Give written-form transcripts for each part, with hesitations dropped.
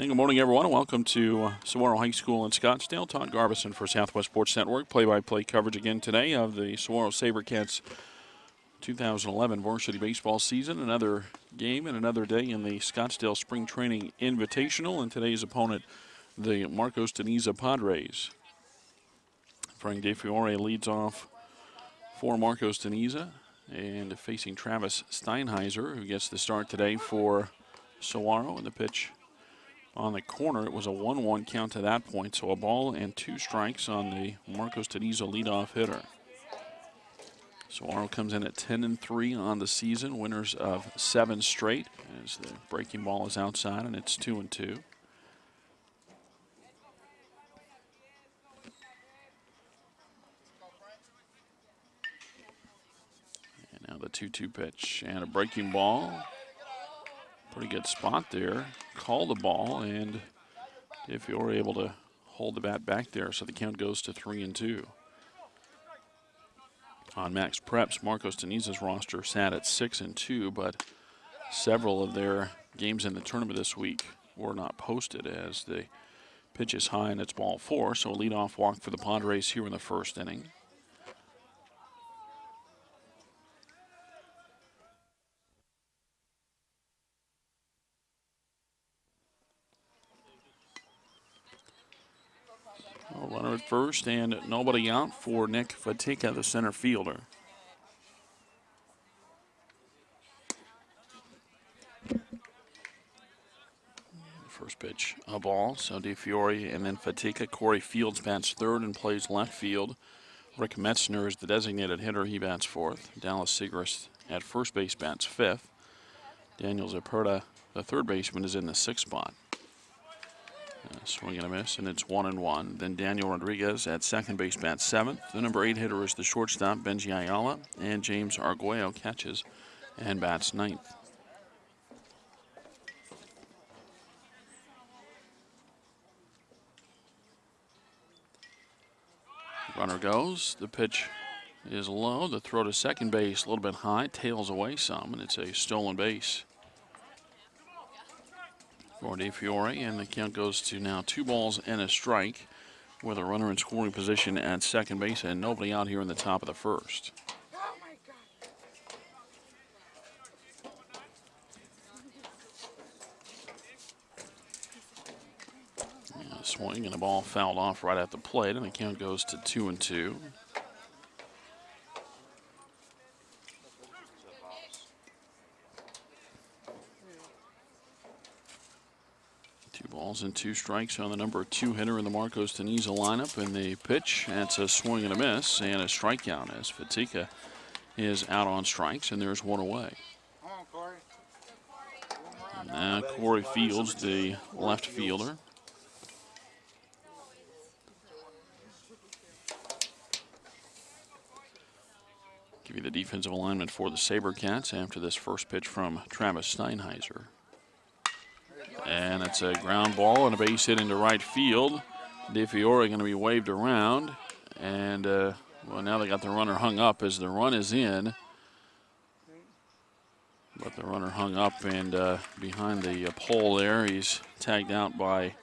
And good morning, everyone, and welcome to Saguaro High School in Scottsdale. Todd Garbison for Southwest Sports Network. Play-by-play coverage again today of the Saguaro SaberCats 2011 varsity baseball season. Another game and another day in the Scottsdale Spring Training Invitational. And today's opponent, the Marcos Deniza Padres. Frank DeFiore leads off for Marcos Deniza, and facing Travis Steinheiser, who gets the start today for Saguaro. And the pitch on the corner, it was a 1-1 count to that point, so a ball and 2 strikes on the Marcos Deniza leadoff hitter. Saguaro comes in at 10-3 on the season, winners of 7 straight, as the breaking ball is outside and it's 2-2. And now the 2-2 pitch and a breaking ball. Pretty good spot there. Call the ball, and if you're able to hold the bat back there, so the count goes to 3-2. On Max Preps, Marcos Deniza's roster sat at 6-2, but several of their games in the tournament this week were not posted as the pitch is high and it's ball 4, so a leadoff walk for the Padres here in the first inning. Runner at first and nobody out for Nick Fatica, the center fielder. First pitch, a ball, so DeFiore and then Fatica. Corey Fields bats third and plays left field. Rick Metzner is the designated hitter. He bats fourth. Dallas Segrist at first base bats fifth. Daniel Zaperta, the third baseman, is in the 6th spot. Swing and a miss, and it's 1-1. Then Daniel Rodriguez at second base bats 7th. The number 8 hitter is the shortstop, Benji Ayala, and James Arguello catches and bats 9th. Runner goes. The pitch is low. The throw to second base a little bit high, tails away some, and it's a stolen base for DeFiore, and the count goes to now 2 balls and a strike with a runner in scoring position at second base and nobody out here in the top of the first. A swing and the ball fouled off right at the plate, and the count goes to 2-2. Balls and 2 strikes on the number 2 hitter in the Marcos Deniza lineup. And the pitch, that's a swing and a miss and a strikeout as Fatica is out on strikes, and there's 1 away. Now Corey Fields, the left fielder. Give you the defensive alignment for the SaberCats after this first pitch from Travis Steinheiser. And it's a ground ball and a base hit into right field. DeFiore going to be waved around. And, well, now they got the runner hung up as the run is in. But the runner hung up, and behind the pole there, he's tagged out by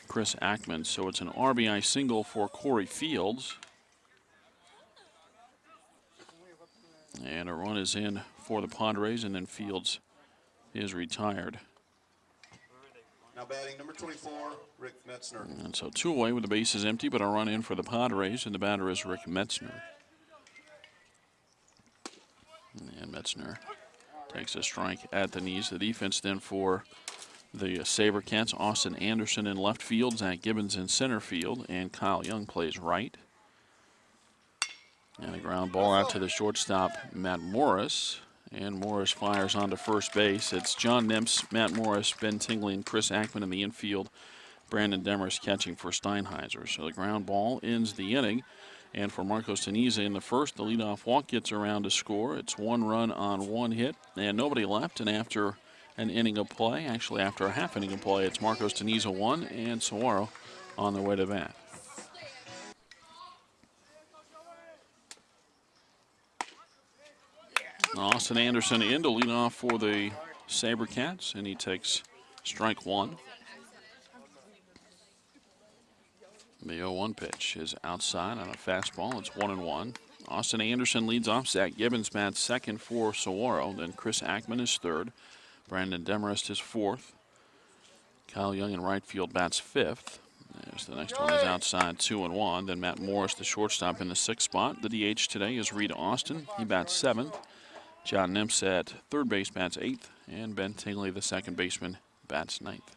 Chris Akmon. So it's an RBI single for Corey Fields. And a run is in for the Padres, and then Fields is retired. Now batting number 24, Rick Metzner. And so 2 away with the bases empty, but a run in for the Padres, and the batter is Rick Metzner. And Metzner takes a strike at the knees. The defense then for the SaberCats, Austin Anderson in left field, Zach Gibbons in center field, and Kyle Young plays right. And a ground ball out to the shortstop, Matt Morris. And Morris fires onto first base. It's John Nimps, Matt Morris, Ben Tingley, and Chris Akmon in the infield. Brandon Demers catching for Steinheiser. So the ground ball ends the inning. And for Marcos Deniza in the first, the leadoff walk gets around to score. It's 1 run on 1 hit and nobody left. And after an inning of play, actually after a half inning of play, it's Marcos Deniza 1 and Saguaro on their way to bat. Austin Anderson in to lead off for the SaberCats, and he takes strike 1. The 0-1 pitch is outside on a fastball. It's 1-1. Austin Anderson leads off. Zach Gibbons bats second for Saguaro. Then Chris Akmon is third. Brandon Demarest is fourth. Kyle Young in right field bats fifth. As the next one is outside, 2-1. Then Matt Morris, the shortstop, in the sixth spot. The DH today is Reed Austin. He bats seventh. John Nimps at third base bats eighth. And Ben Tingley, the second baseman, bats ninth.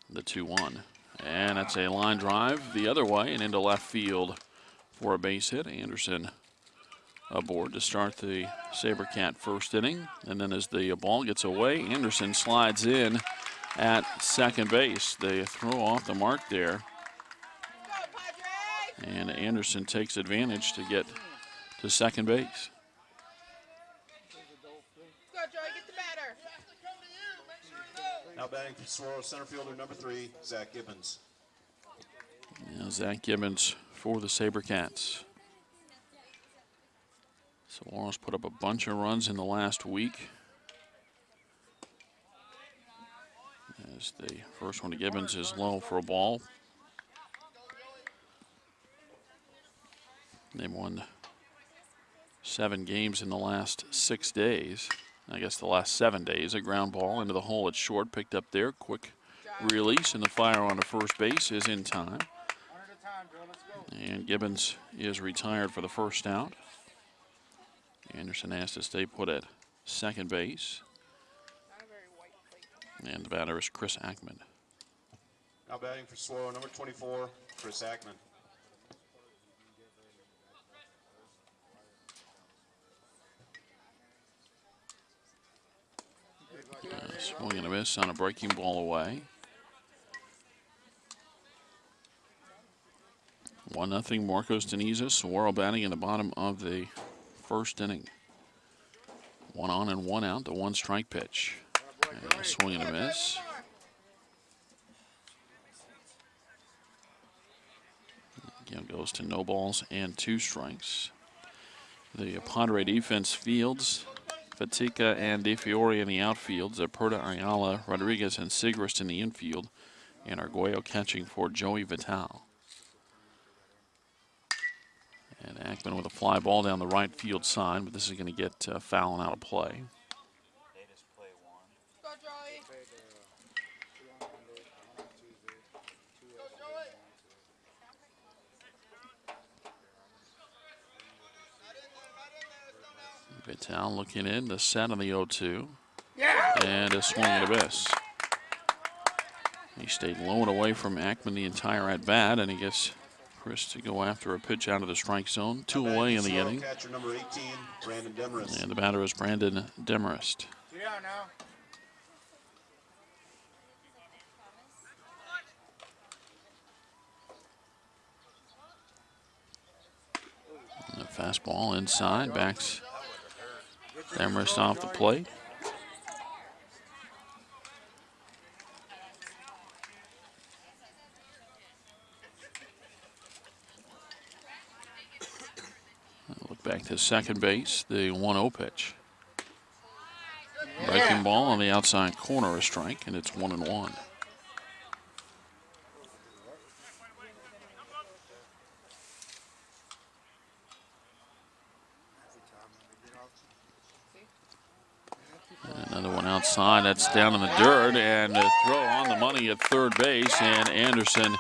The 2-1. And that's a line drive the other way and into left field for a base hit. Anderson aboard to start the SaberCat first inning. And then as the ball gets away, Anderson slides in at second base. They throw off the mark there. And Anderson takes advantage to get to second base. Now batting for Saguaro center fielder number 3, Zach Gibbons. Now Zach Gibbons for the SaberCats. Saguaro's put up a bunch of runs in the last week. As the first one to Gibbons is low for a ball. They've won 7 games in the last 6 days. I guess the last 7 days. A ground ball into the hole at short, picked up there. Quick release, and the fire on the first base is in time. And Gibbons is retired for the first out. Anderson has to stay put at second base. And the batter is Chris Akmon. Now batting for Saguaro number 24, Chris Akmon. Swing and a miss on a breaking ball away. 1-0 Marcos Deniza. Saguaro batting in the bottom of the first inning. 1 on and 1 out. The 1 strike pitch. And a swing and a miss. Again goes to no balls and 2 strikes. The Padre defense fields Fatica and De Fiore in the outfield, Zaperta, Ayala, Rodriguez, and Sigrist in the infield, and Arguello catching for Joey Vital. And Akmon with a fly ball down the right field side, but this is going to get foul and out of play. Vital looking in, the set on the 0-2. And a swing and a miss. He stayed low and away from Akmon the entire at-bat, and he gets Chris to go after a pitch out of the strike zone. 2 away in the inning. Catcher number 18, Brandon Demarest. And the batter is Brandon Demarest. And a fastball inside, backs Demarest off the plate. Look back to second base, the 1-0 pitch. Breaking ball on the outside corner, a strike, and it's 1-1. Another one outside, that's down in the dirt, and a throw on the money at third base, and Anderson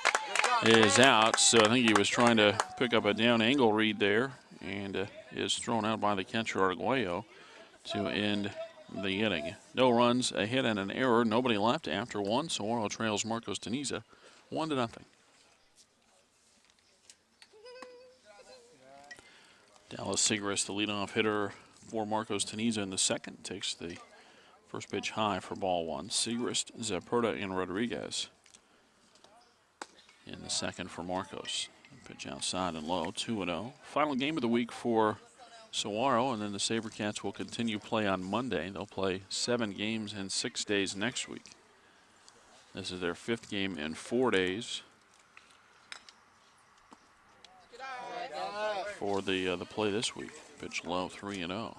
is out. So I think he was trying to pick up a down angle read there, and is thrown out by the catcher Arguello to end the inning. No runs, a hit, and an error. Nobody left after 1. Saguaro trails Marcos Deniza 1-0. Dallas Sigrist, the leadoff hitter for Marcos Deniza in the second, takes the first pitch high for ball 1. Sigrist, Zaperta, and Rodriguez in the second for Marcos. Pitch outside and low, 2-0. Final game of the week for Saguaro, and then the SaberCats will continue play on Monday. They'll play 7 games in 6 days next week. This is their 5th game in 4 days for the play this week. Pitch low, 3-0.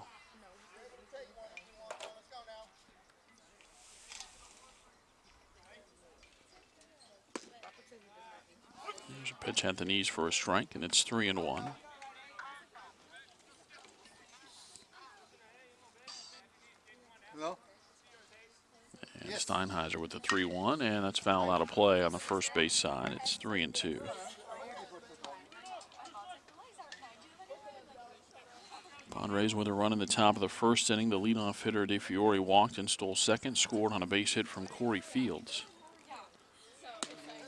There's Pitch at the knees for a strike, and it's 3-1. Hello? And Steinheiser with the 3-1, and that's foul out of play on the first base side. It's 3-2. Padres with a run in the top of the first inning. The leadoff hitter DeFiore walked and stole second, scored on a base hit from Corey Fields.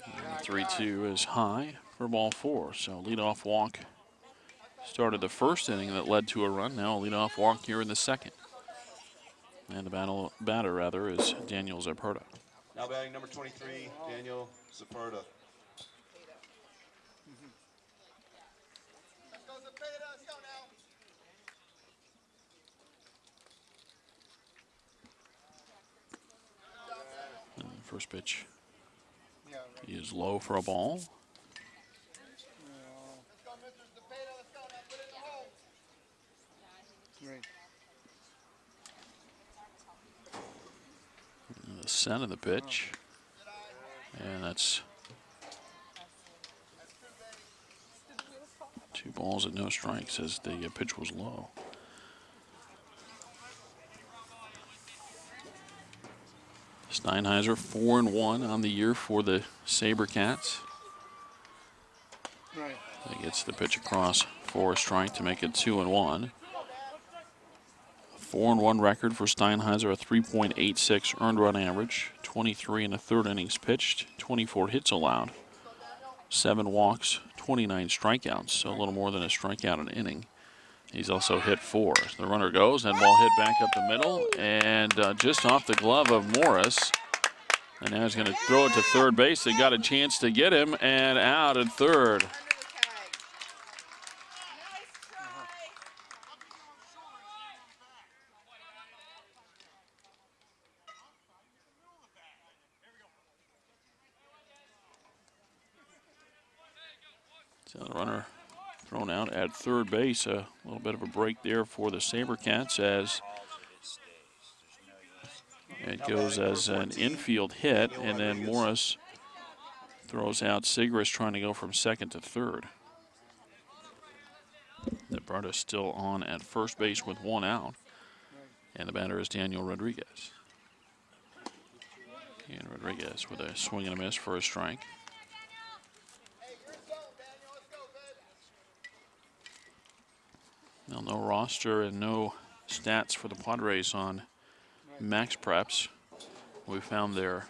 And the 3-2 is high for ball 4. So leadoff walk started the first inning that led to a run. Now a leadoff walk here in the second. And the batter is Daniel Zapata. Now batting number 23, Daniel Zapata. And first pitch is low for a ball. The set of the pitch, and that's 2 balls and no strikes as the pitch was low. Steinheiser 4-1 on the year for the SaberCats. Right. He gets the pitch across for a strike to make it 2-1. 4-1 record for Steinheiser, a 3.86 earned run average, 23 in the third innings pitched, 24 hits allowed, 7 walks, 29 strikeouts, so a little more than a strikeout an inning. He's also hit 4. The runner goes, and ball hit back up the middle, and just off the glove of Morris. And now he's going to throw it to third base. They got a chance to get him, and out at third. So the runner thrown out at third base. A little bit of a break there for the SaberCats as it goes as an infield hit, and then Morris throws out Sigris trying to go from second to third. Nebraska still on at first base with 1 out, and the batter is Daniel Rodriguez. And Rodriguez with a swing and a miss for a strike. Now, no roster and no stats for the Padres on Max Preps. We found their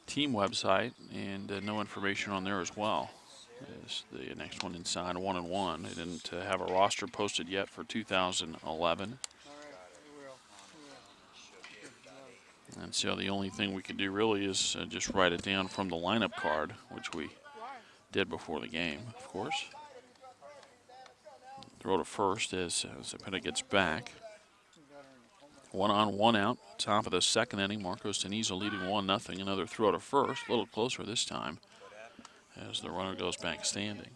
team website and no information on there as well. Is the next one inside 1-1. They didn't have a roster posted yet for 2011. And so the only thing we could do really is just write it down from the lineup card, which we did before the game, of course. Throw to first as Zapata gets back. 1 on, 1 out. Top of the second inning, Marcos Teniza leading 1-0. Another throw to first, a little closer this time as the runner goes back standing.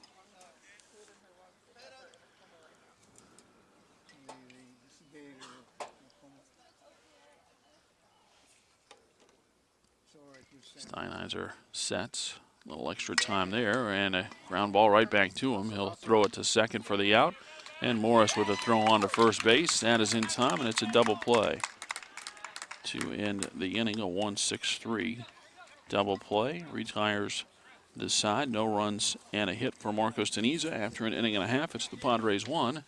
Steinheiser sets. A little extra time there, and a ground ball right back to him. He'll throw it to second for the out, and Morris with a throw on to first base. That is in time, and it's a double play to end the inning. A 1-6-3 double play. Retires this side. No runs and a hit for Marcos Teniza. After an inning and a half, it's the Padres 1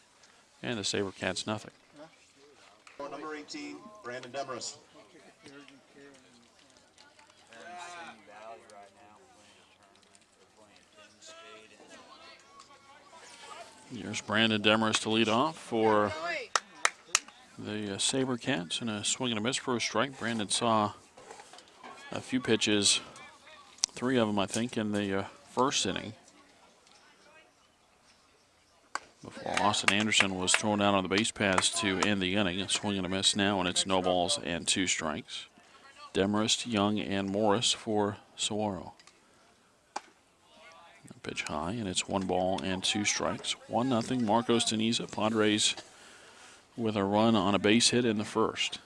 and the SaberCats 0. Number 18, Brandon Demarest. Here's Brandon Demarest to lead off for the SaberCats, and a swing and a miss for a strike. Brandon saw a few pitches, 3 of them, I think, in the first inning, before Austin Anderson was thrown out on the base paths to end the inning. A swing and a miss now, and it's no balls and 2 strikes. Demarest, Young, and Morris for Saguaro. Pitch high, and it's 1 ball and 2 strikes. 1-0 Marcos Teniza. Padres with a run on a base hit in the first.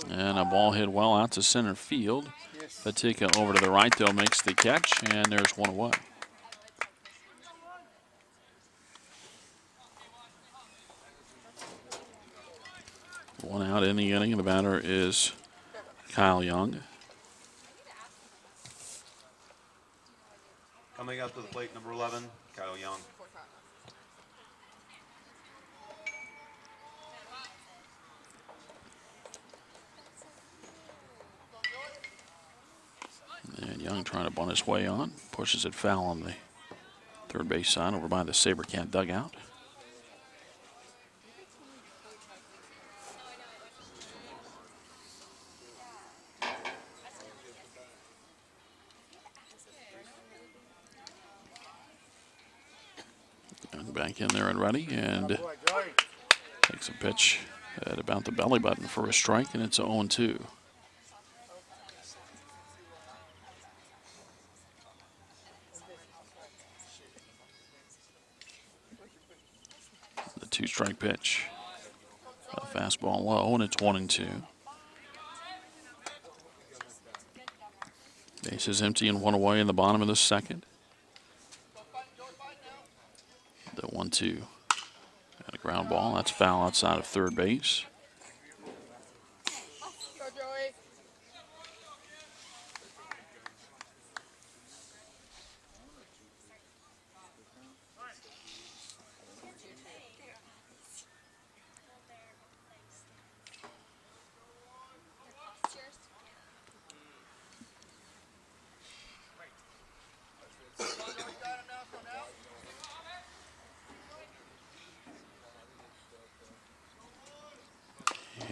And a ball hit well out to center field. Fatika over to the right, though, makes the catch, and there's one away. One out in the inning, and the batter is Kyle Young. Coming up to the plate, number 11, Kyle Young. And Young trying to bunt his way on. Pushes it foul on the third base side over by the SaberCat dugout. Young back in there and ready, and takes a pitch at about the belly button for a strike, and it's 0-2. The 2-strike pitch. A fastball low, and it's 1-2. Base is empty and one away in the bottom of the second. The 1-2. And a ground ball. That's foul outside of third base.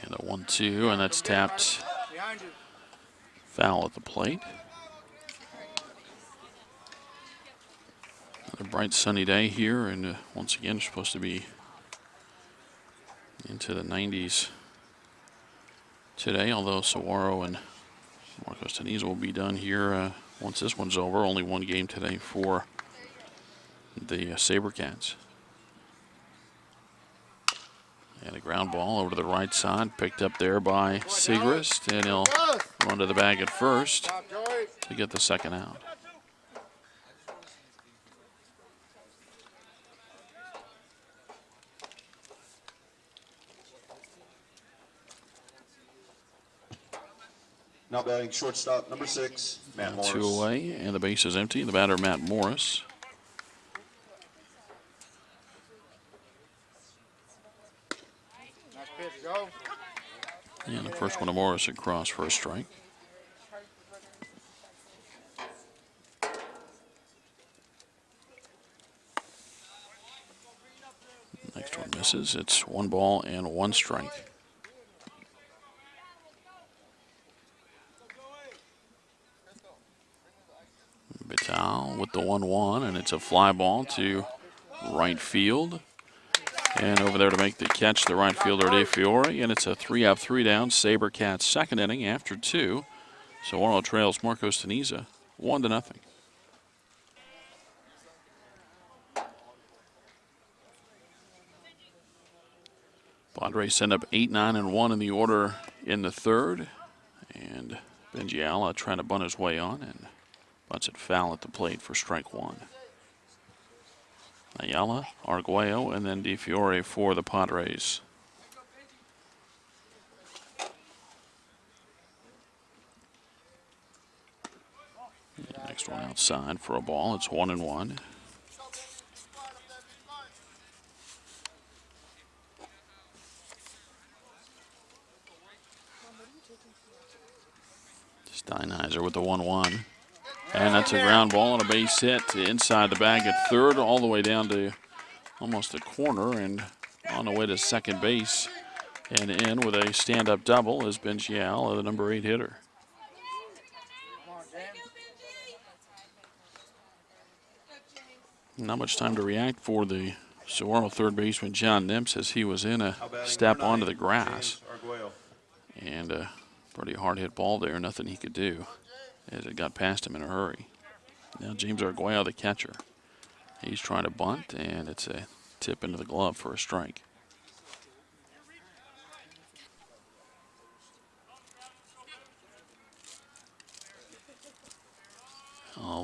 And a 1-2, and that's tapped foul at the plate. Another bright sunny day here, and once again, it's supposed to be into the 90s today, although Saguaro and Marcos Teniza will be done here once this one's over. Only one game today for the SaberCats. And a ground ball over to the right side, picked up there by Segrist, and he'll run to the bag at first to get the second out. Now batting shortstop, number 6, Matt Morris. 2 away, and the base is empty. The batter, Matt Morris. And the first one to Morris across for a strike. Next one misses. It's 1 ball and 1 strike. Vital with the 1-1, and it's a fly ball to right field. And over there to make the catch, the right fielder, De Fiore. And it's a 3-up, 3-down SaberCats second inning after 2. Saguaro trails Marcos Teniza 1-0. Padres send up 8, 9, and 1 in the order in the third. And Benji Ayala trying to bunt his way on and bunts it foul at the plate for strike 1. Ayala, Arguello, and then De Fiore for the Padres. Next one outside for a ball. It's 1-1. Steinheiser with the 1-1. And that's a ground ball and a base hit inside the bag at third, all the way down to almost the corner, and on the way to second base. And in with a stand-up double is Benchial, the number 8 hitter. Not much time to react for the Saguaro third baseman John Nimps, as he was in a step onto the grass. And a pretty hard hit ball there, nothing he could do as it got past him in a hurry. Now James Arguello, the catcher. He's trying to bunt, and it's a tip into the glove for a strike.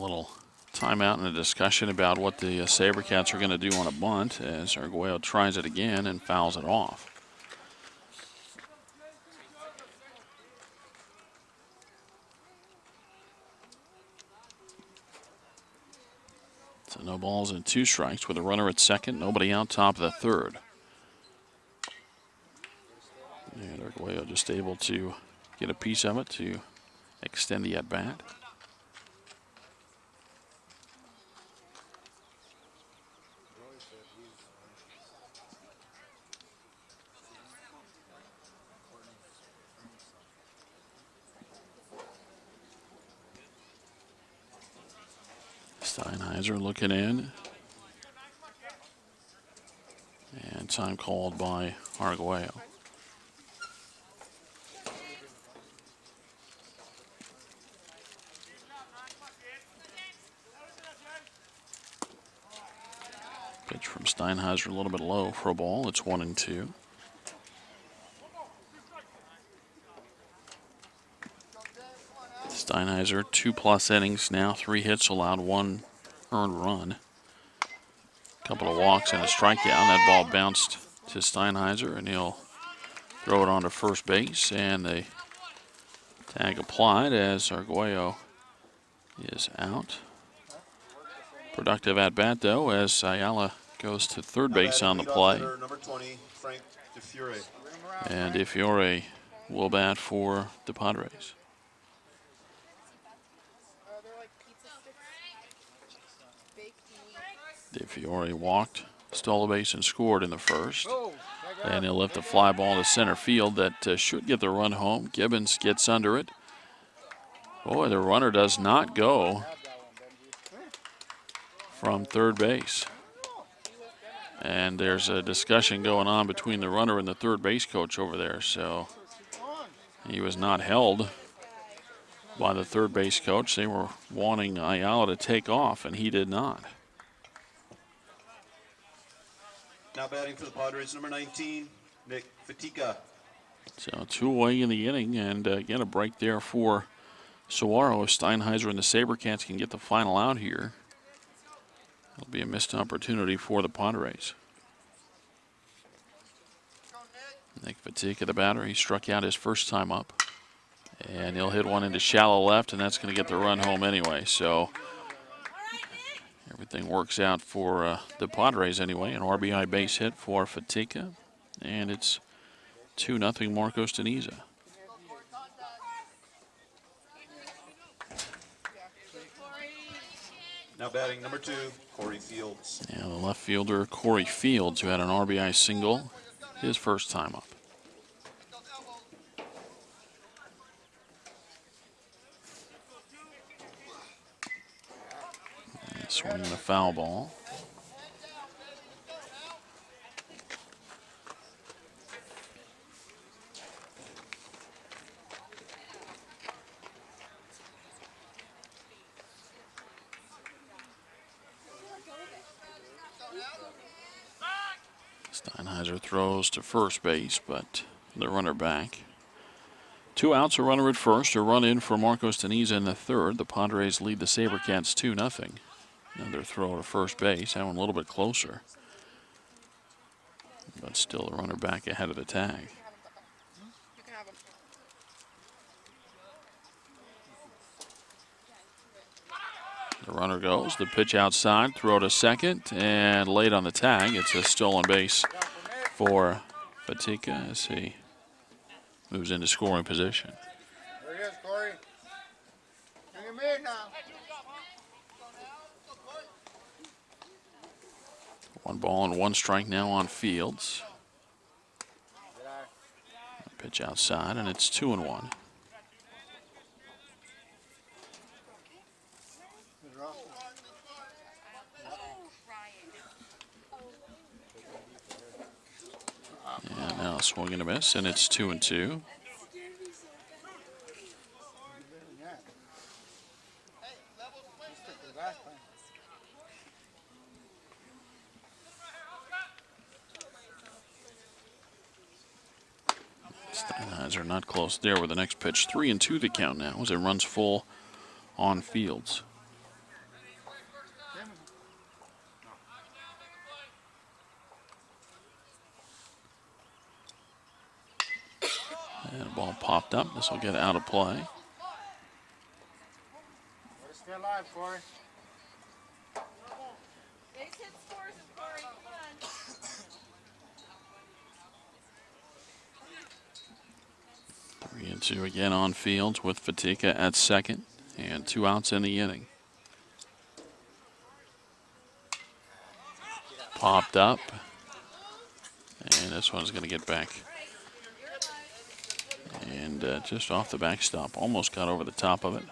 little timeout and a discussion about what the SaberCats are going to do on a bunt as Arguello tries it again and fouls it off. So no balls and 2 strikes with a runner at second, nobody out, top of the third. And Arguello just able to get a piece of it to extend the at-bat. Steinheiser looking in. And time called by Arguello. Pitch from Steinheiser a little bit low for a ball. It's 1-2. Steinheiser 2+ innings now, 3 hits allowed, 1 earned run. Couple of walks and a strikeout. That ball bounced to Steinheiser and he'll throw it onto first base, and the tag applied as Arguello is out. Productive at bat though as Ayala goes to third base on the play. Number 20, Frank DeFiore. And DeFiore will bat for the Padres. DeFiore walked, stole a base, and scored in the first. And he'll lift a fly ball to center field that should get the run home. Gibbons gets under it. Boy, the runner does not go from third base. And there's a discussion going on between the runner and the third base coach over there. So he was not held by the third base coach. They were wanting Ayala to take off, and he did not. Now batting for the Padres, number 19, Nick Fatica. So 2 away in the inning, and again a break there for Saguaro. If Steinheiser and the SaberCats can get the final out here, it'll be a missed opportunity for the Padres. Nick Fatica, the batter, he struck out his first time up. And he'll hit one into shallow left, and that's going to get the run home anyway. So everything works out for the Padres anyway. An RBI base hit for Fatica, and it's 2-0 Marcos Deniza. Now batting number 2, Corey Fields. Yeah, the left fielder Corey Fields, who had an RBI single his first time up. Swinging a foul ball. Steinheiser throws to first base, but the runner back. 2 outs, a runner at first, a run in for Marcos Deniza in the third. The Padres lead the SaberCats 2-0. Another throw to first base, that one a little bit closer. But still the runner back ahead of the tag. The runner goes, the pitch outside, throw to second, and late on the tag. It's a stolen base for Fatica as he moves into scoring position. There he is, Corey. Bring him in now. 1 ball and 1 strike now on Fields. Pitch outside, and it's 2-1. And now a swing and a miss, and it's 2-2. Steinheiser not close there with the next pitch. 3-2 the count now as it runs full on Fields. And the ball popped up. This will get out of play. Stay alive, Corey. Base hit scores, Corey. Come on. 3-2 again on field with Fatika at second. And 2 outs in the inning. Popped up. And this one's going to get back. And just off the backstop. Almost got over the top of it.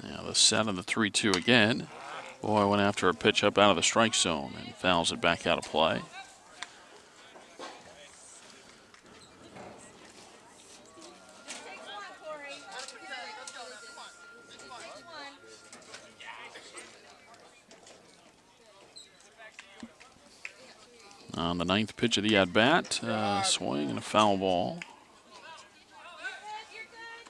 Now the set on the 3-2 again. Boy went after a pitch up out of the strike zone and fouls it back out of play. Take one, Corey. Take one. On the 9th pitch of the at-bat, swing and a foul ball. You're good.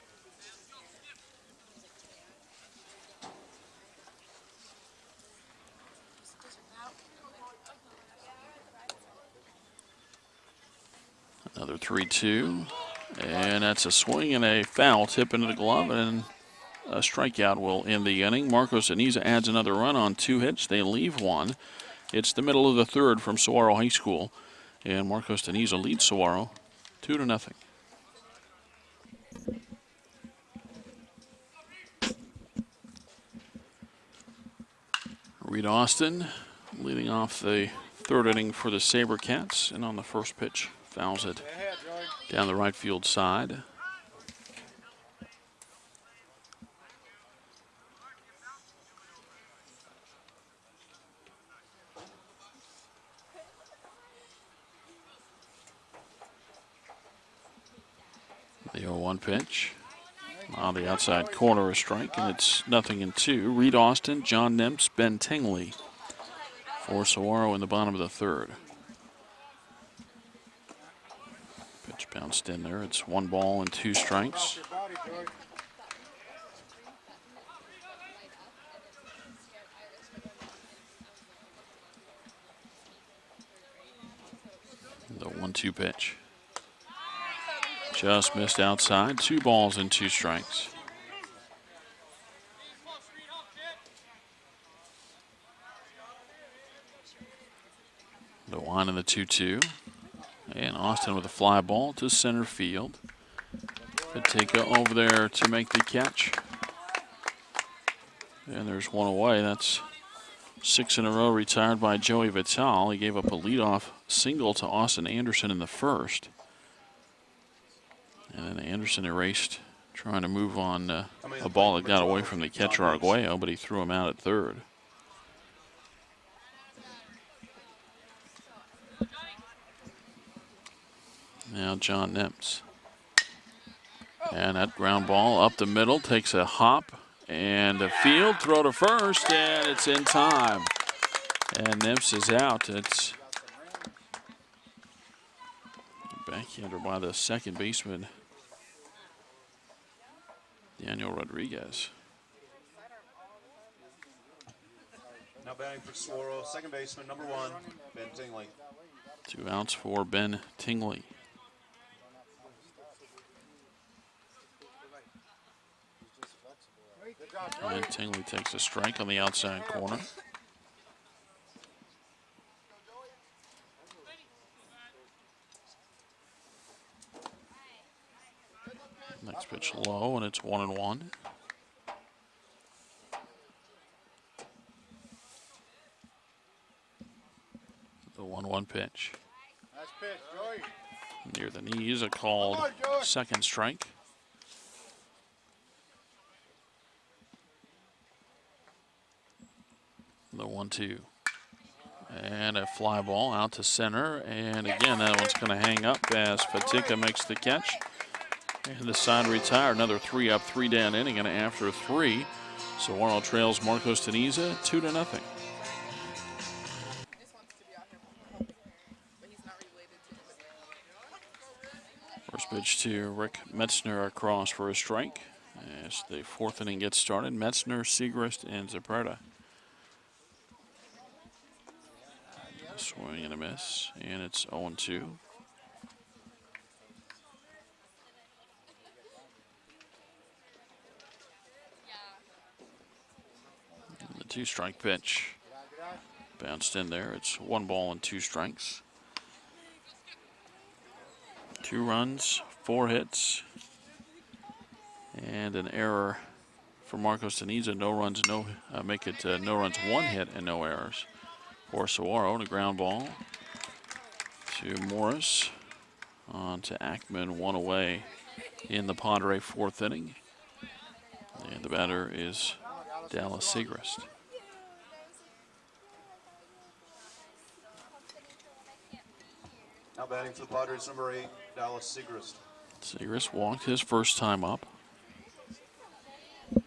Another 3-2. And that's a swing and a foul tip into the glove, and a strikeout will end the inning. Marcos Aniza adds another run on 2 hits. They leave 1. It's the middle of the 3rd from Saguaro High School, and Marcos Aniza leads Saguaro 2-0. Reed Austin leading off the 3rd inning for the SaberCats, and on the first pitch, fouls it Ahead, Joey. down the right field side. The 0-1 pitch. On the outside corner, a strike, and it's 0-2. Reed Austin, John Nemps, Ben Tingley for Saguaro in the bottom of the 3rd. Pitch bounced in there. It's 1 ball and 2 strikes. Off your body, Joey. The 1-2 pitch. Just missed outside. 2 balls and 2 strikes. The 1 and the 2-2. And Austin with a fly ball to center field. Fatika over there to make the catch. And there's 1 away. That's 6 in a row retired by Joey Vital. He gave up a leadoff single to Austin Anderson in the 1st. And then Anderson erased, trying to move on a ball that got away from the catcher Arguello, but he threw him out at 3rd. Now John Nemps. And that ground ball up the middle takes a hop and a field throw to first, and it's in time. And Nemps is out. It's backhander by the 2nd baseman, Daniel Rodriguez. Now batting for Saguaro, 2nd baseman, number 1, Ben Tingley. 2 outs for Ben Tingley. Good job, Joey. And Tingley takes a strike on the outside corner. Next pitch low, and it's 1-1. The 1-1 pitch. Nice pitch, Joey. Near the knees, a called 2nd strike. The 1-2. And a fly ball out to center. And again, that one's going to hang up as Fatika makes the catch. And the side retired. Another 3 up, 3 down inning. And after 3, Saguaro trails Marcos Aniza 2-0. Pitch to Rick Metzner across for a strike as the fourth inning gets started. Metzner, Segrist, and Zapreta. Swing and a miss, and it's 0-2. The 2-strike pitch bounced in there. It's 1 ball and 2 strikes. 2 runs, 4 hits, and an error for Marcos Teniza. No runs, no runs, 1 hit, and no errors for Saguaro. And a ground ball to Morris. On to Akmon, 1 away in the Padre 4th inning. And the batter is Dallas Segrist. Now batting for the Padres, number 8, Dallas Segrist. Segrist walked his first time up. And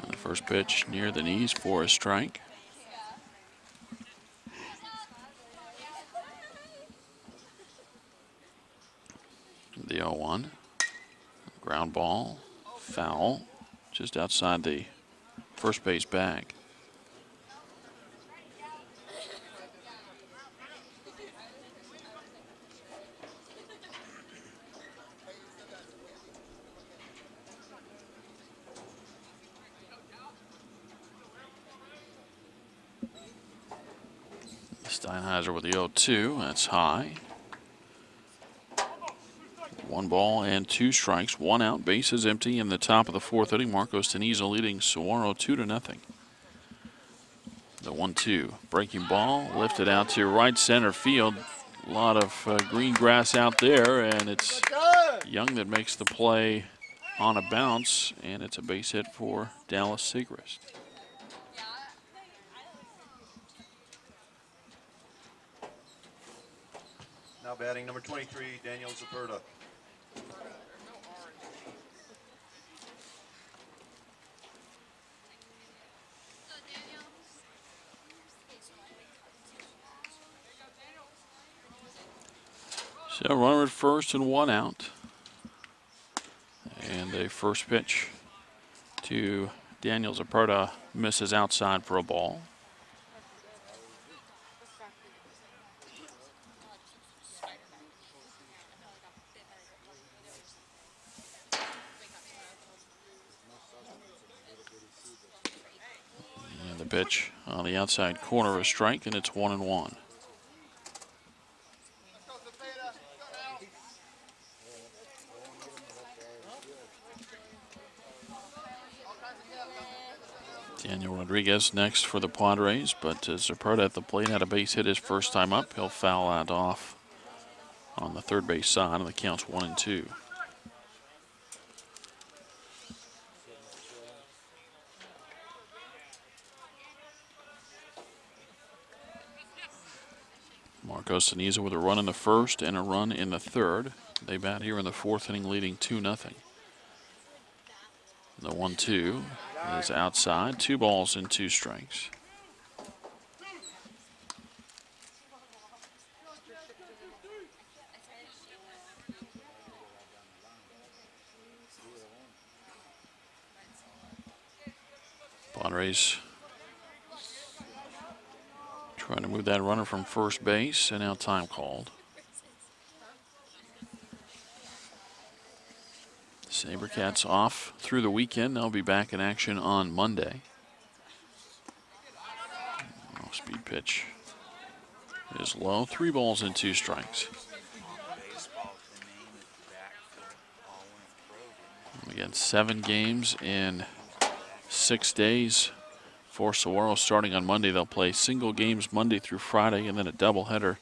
the first pitch near the knees for a strike. The 0-1. Ground ball, foul, just outside the first base bag. Steinheiser with the 0-2. That's high. 1 ball and 2 strikes, 1 out, bases empty in the top of the 4th inning. Marcos Teniza leading Saguaro 2-0. The 1-2 breaking ball lifted out to right center field. A lot of green grass out there, and it's Young that makes the play on a bounce, and it's a base hit for Dallas Segrist. Now batting number 23, Daniel Zaperta. So runner at first and 1 out. And a first pitch to Daniel Zaperta misses outside for a ball. And the pitch on the outside corner, a strike, and it's 1-1. Daniel Rodriguez next for the Padres, but Zaperta at the plate had a base hit his first time up. He'll foul that off on the third base side, and the count's 1-2. Marcos Teniza with a run in the first and a run in the third. They bat here in the 4th inning, leading 2-0. The 1-2 is outside. 2 balls and 2 strikes. Padres trying to move that runner from first base, and now time called. SaberCats off through the weekend. They'll be back in action on Monday. Off-speed pitch is low. 3 balls and 2 strikes. Again, 7 games in 6 days for Saguaro. Starting on Monday, they'll play single games Monday through Friday, and then a doubleheader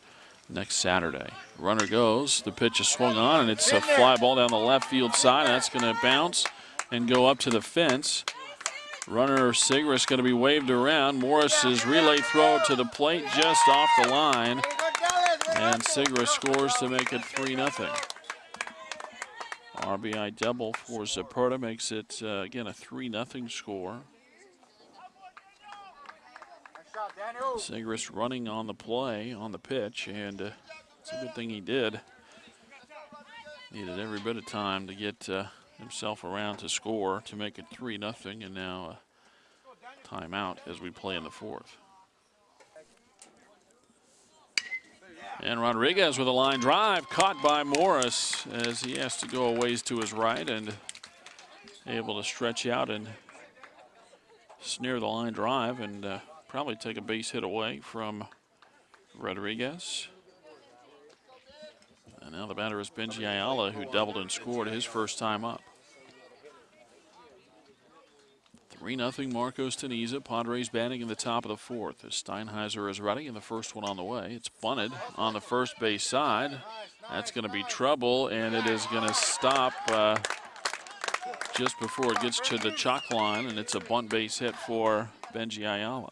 next Saturday. Runner goes, the pitch is swung on, and it's a fly ball down the left field side. That's going to bounce and go up to the fence. Runner Segrist going to be waved around. Morris's relay throw to the plate just off the line, and Segrist scores to make it 3-0. RBI double for Zaperta makes it, again, a 3-0 score. Nice shot, Daniel. Segris running on the play, on the pitch, and it's a good thing he did. Needed every bit of time to get himself around to score to make it 3-0, and now timeout as we play in the fourth. And Rodriguez with a line drive, caught by Morris as he has to go a ways to his right and able to stretch out and snare the line drive and probably take a base hit away from Rodriguez. And now the batter is Benji Ayala, who doubled and scored his first time up. 3-0 Marcos Teniza. Padres batting in the top of the fourth as Steinheiser is ready, and the first one on the way. It's bunted on the first base side. That's going to be trouble, and it is going to stop just before it gets to the chalk line, and it's a bunt base hit for Benji Ayala.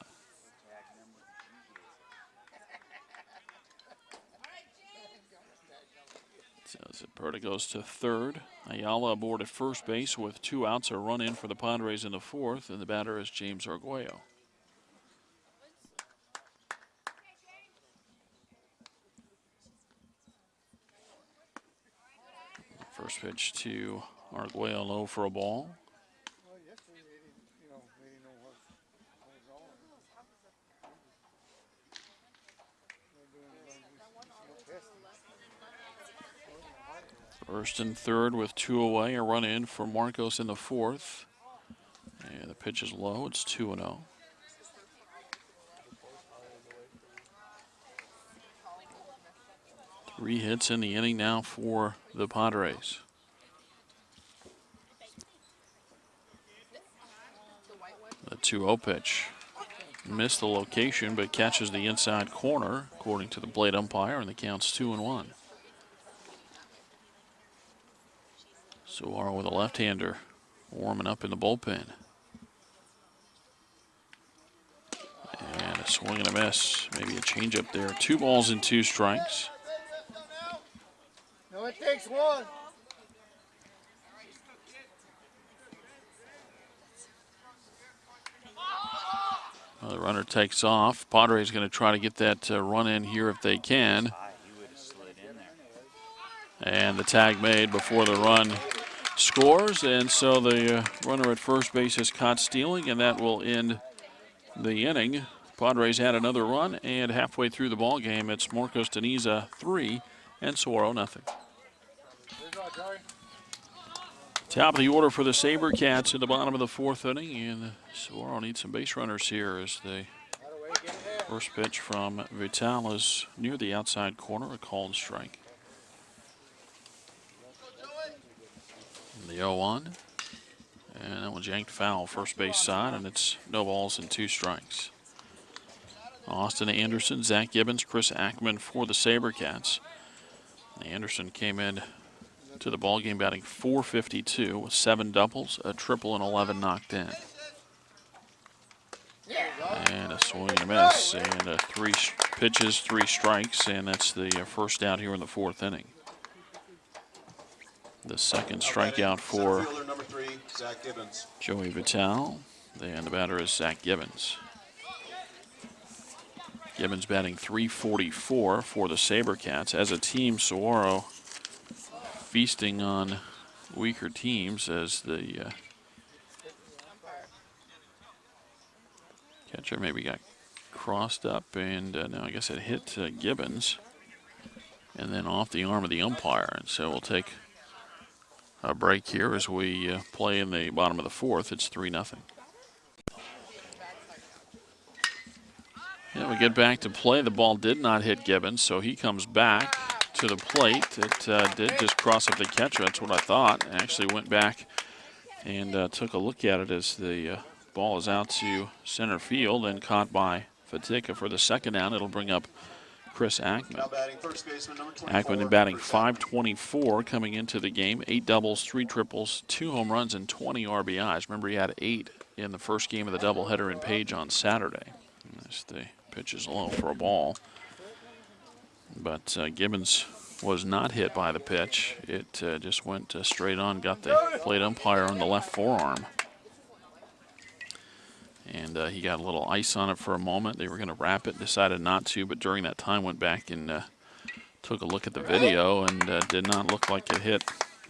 So Zepperta goes to third. Ayala aboard at first base with 2 outs, a run in for the Padres in the fourth, and the batter is James Arguello. First pitch to Arguello, low for a ball. First and third with 2 away, a run in for Marcos in the fourth. And the pitch is low, it's 2-0. Three hits in the inning now for the Padres. The 2-0 pitch. Missed the location, but catches the inside corner, according to the plate umpire, and the count's 2-1. Saguaro with a left-hander warming up in the bullpen. And a swing and a miss. Maybe a changeup there. 2 balls and 2 strikes. No, it takes one. Well, the runner takes off. Padres going to try to get that run in here if they can. And the tag made before the run scores, and so the runner at first base is caught stealing, and that will end the inning. Padres had another run, and halfway through the ball game, it's Marcos Teniza 3 and Saguaro 0. Top of the order for the SaberCats at the bottom of the fourth inning, and Saguaro needs some base runners here as the first pitch from Vital is near the outside corner, a called strike. The 0-1, and that one's yanked foul first base side, and it's no balls and 2 strikes. Austin Anderson, Zach Gibbons, Chris Akmon for the SaberCats. Anderson came in to the ballgame batting .452 with 7 doubles, a triple, and 11 knocked in. And a swing and a miss, and 3 pitches, 3 strikes, and that's the first out here in the fourth inning. The second strikeout for Joey Vital, and the batter is Zach Gibbons. Gibbons batting .344 for the SaberCats. As a team, Saguaro feasting on weaker teams as the catcher maybe got crossed up, and now I guess it hit Gibbons and then off the arm of the umpire, and so we'll take a break here as we play in the bottom of the fourth. It's 3-0. Yeah, we get back to play. The ball did not hit Gibbons, so he comes back to the plate. It did just cross up the catcher. That's what I thought. I actually went back and took a look at it as the ball is out to center field and caught by Fatica for the second out. It'll bring up Chris Akmon. Akmon batting .524 coming into the game. 8 doubles, 3 triples, 2 home runs, and 20 RBIs. Remember, he had 8 in the first game of the doubleheader in Page on Saturday. As the pitch is low for a ball. But Gibbons was not hit by the pitch. It just went straight on, got the plate umpire on the left forearm. And he got a little ice on it for a moment. They were going to wrap it, decided not to, but during that time went back and took a look at the video and did not look like it hit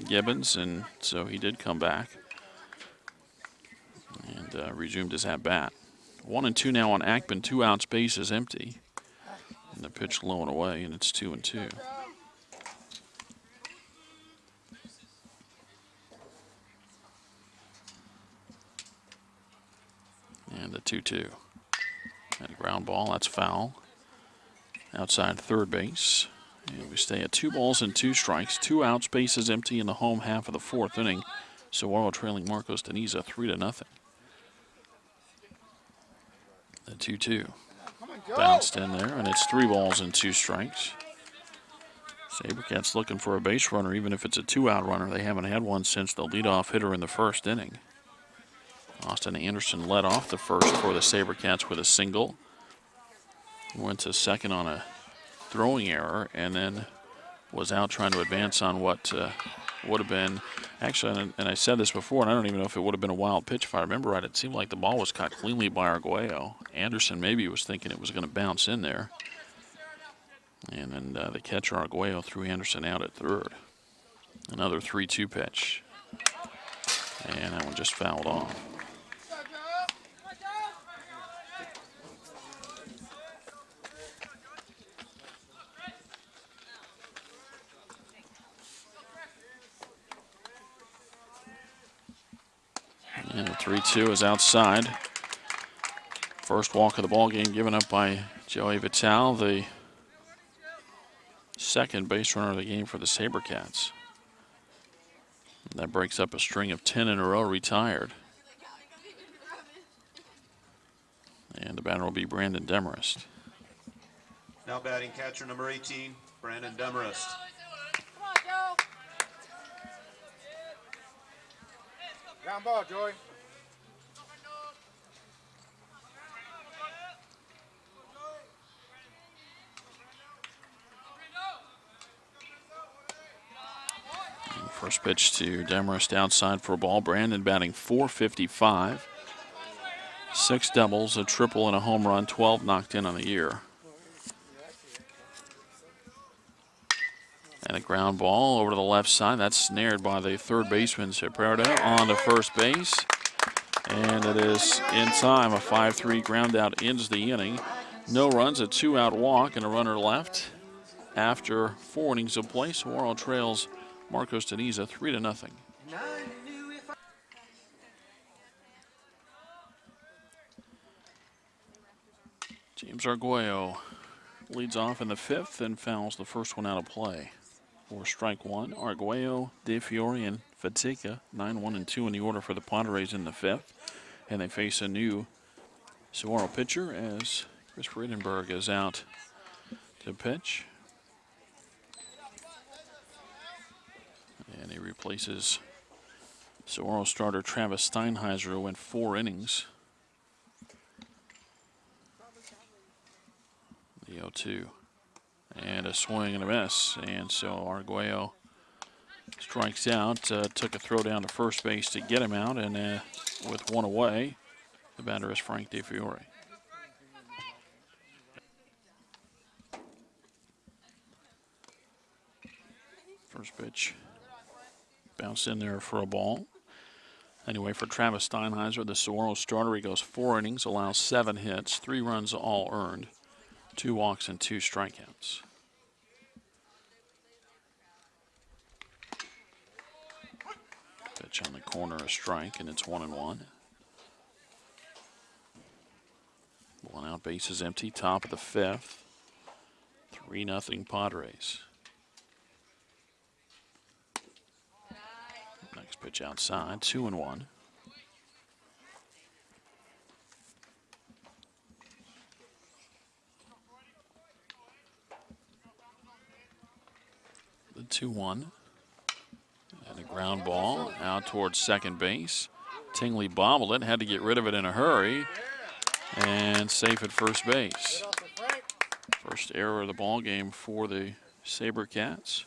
Gibbons, and so he did come back and resumed his at-bat. 1-2 now on Akmon. 2 outs, base is empty. And the pitch low and away, and it's 2-2. And the 2-2. And a ground ball, that's foul. Outside third base. And we stay at 2 balls and 2 strikes. 2 outs, base is empty in the home half of the 4th inning. Saguaro trailing Marcos Deniza 3-0. The 2-2. Bounced in there, and it's 3 balls and 2 strikes. SaberCats looking for a base runner, even if it's a 2-out runner. They haven't had one since the leadoff hitter in the 1st inning. Austin Anderson led off the 1st for the SaberCats with a single. Went to 2nd on a throwing error, and then was out trying to advance on what would have been, actually, and I said this before, and I don't even know if it would have been a wild pitch. If I remember right, it seemed like the ball was caught cleanly by Arguello. Anderson maybe was thinking it was going to bounce in there. And then the catcher, Arguello, threw Anderson out at 3rd. Another 3-2 pitch. And that one just fouled off. And the 3-2 is outside. First walk of the ball game given up by Joey Vital, the 2nd base runner of the game for the SaberCats. And that breaks up a string of 10 in a row retired. And the batter will be Brandon Demarest. Now batting catcher number 18, Brandon Demarest. Come on, Joe. Ground ball, Joey. First pitch to Demarest outside for a ball. Brandon batting .455. 6 doubles, a triple, and a home run. 12 knocked in on the year. And a ground ball over to the left side. That's snared by the 3rd baseman, Cipriano, on to first base. And it is in time. A 5-3 ground out ends the inning. No runs, a 2-out walk, and a runner left. After 4 innings of play, Saguaro trails Marcos Deniza 3-0. James Arguello leads off in the 5th and fouls the first one out of play. For strike 1, Arguello, De Fiore, and Fatica, 9-1 and 2 in the order for the Padres in the 5th. And they face a new Saguaro pitcher as Chris Friedenberg is out to pitch. And he replaces Saguaro starter Travis Steinheiser, who went 4 innings. The 0-2. And a swing and a miss. And so Arguello strikes out, took a throw down to first base to get him out, and with 1 away, the batter is Frank De Fiore. First pitch bounced in there for a ball. Anyway, for Travis Steinheiser, the Saguaro starter, he goes 4 innings, allows 7 hits, 3 runs all earned, 2 walks and 2 strikeouts. Pitch on the corner, a strike, and it's 1-1. 1 out, base is empty, top of the 5th. 3-0 Padres. Next pitch outside, 2-1. The 2-1. And a ground ball out towards second base. Tingley bobbled it, had to get rid of it in a hurry. And safe at first base. First error of the ball game for the SaberCats.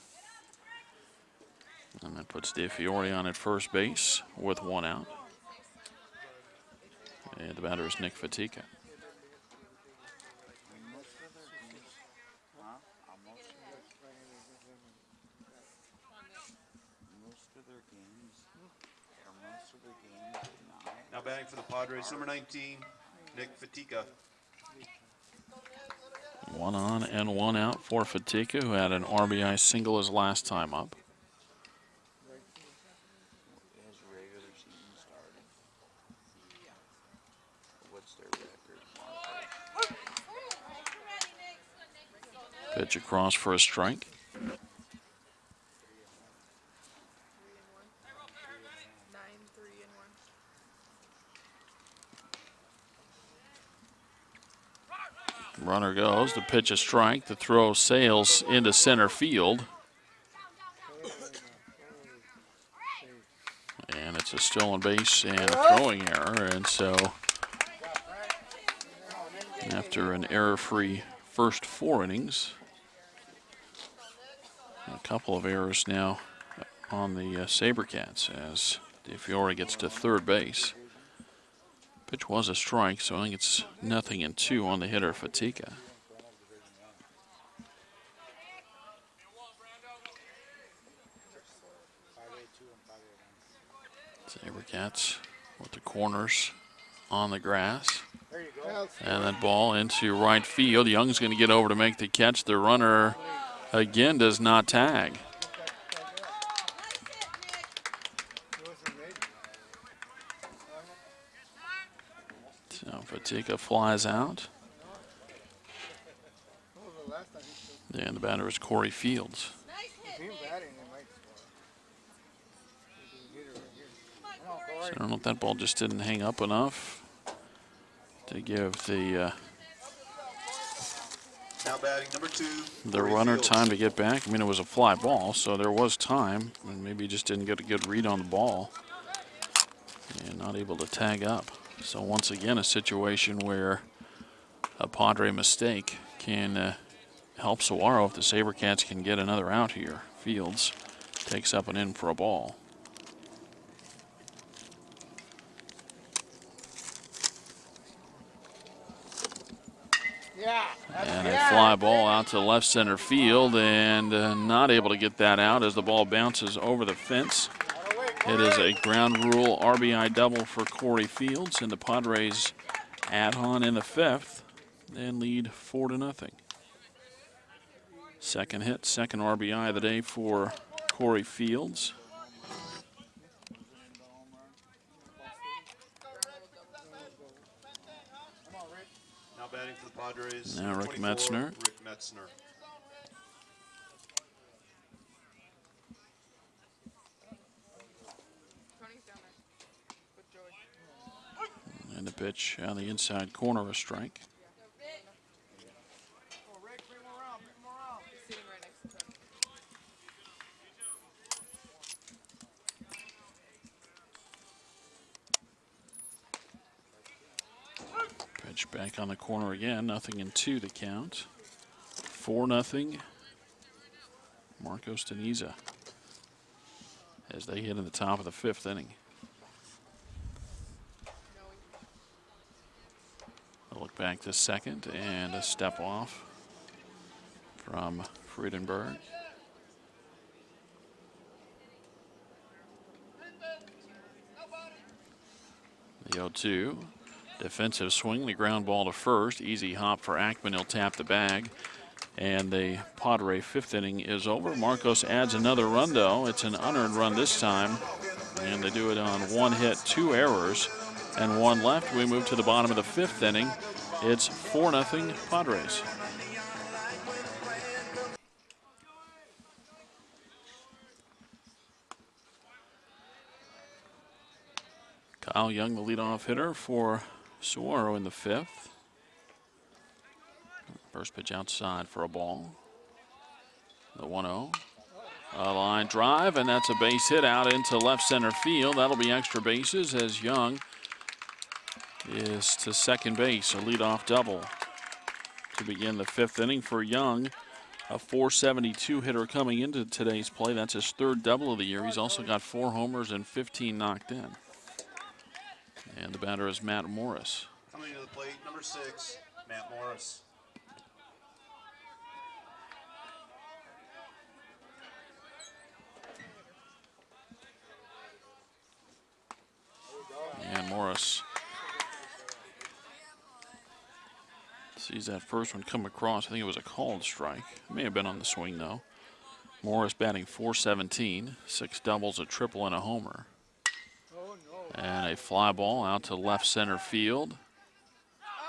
And that puts De Fiore on at first base with 1 out. And the batter is Nick Fatika. Now batting for the Padres, number 19, Nick Fatika. 1 on and 1 out for Fatika, who had an RBI single his last time up. His regular season started. What's their record? Pitch across for a strike. 9-3-1. Runner goes. The pitch a strike. The throw sails into center field. And it's a stolen base and a throwing error. And so after an error-free first 4 innings, a couple of errors now on the SaberCats as DeFiore gets to third base. Pitch was a strike, so I think it's 0-2 on the hitter Fatika. SaberCats with the corners on the grass. And that ball into right field. Young's going to get over to make the catch. The runner again does not tag. So Fatika flies out. And the batter is Corey Fields. So I don't know if that ball just didn't hang up enough to give the Now batting, number 2, the Corey runner Fields. time to get back. I mean, it was a fly ball, so there was time, and maybe he just didn't get a good read on the ball and not able to tag up. So once again, a situation where a Padre mistake can help Saguaro if the SaberCats can get another out here. Fields takes up and in for a ball. And a fly ball out to left center field, and not able to get that out as the ball bounces over the fence. It is a ground rule RBI double for Corey Fields, and the Padres add on in the 5th and lead 4-0. Second hit, second RBI of the day for Corey Fields. Now batting for the Padres, Now number Rick 24, Metzner. Rick Metzner. And the pitch on the inside corner, a strike. Pitch back on the corner again, 0-2 to count. 4-0. Marcos Deniza as they hit in the top of the 5th inning. A look back to second and a step off from Friedenberg. The 0-2. Defensive swing, the ground ball to first. Easy hop for Akmon. He'll tap the bag. And the Padre 5th inning is over. Marcos adds another run, though. It's an unearned run this time. And they do it on 1 hit, 2 errors, and 1 left. We move to the bottom of the 5th inning. It's 4-0 Padres. Kyle Young, the leadoff hitter for Saguaro in the 5th. First pitch outside for a ball. The 1-0. A line drive, and that's a base hit out into left center field. That'll be extra bases as Young is to second base. A leadoff double to begin the 5th inning for Young. A .472 hitter coming into today's play. That's his 3rd double of the year. He's also got 4 homers and 15 knocked in. And the batter is Matt Morris. Coming to the plate, number 6, Matt Morris. And Morris sees that first one come across. I think it was a called strike. It may have been on the swing, though. Morris batting .417, 6 doubles, a triple, and a homer. And a fly ball out to left center field.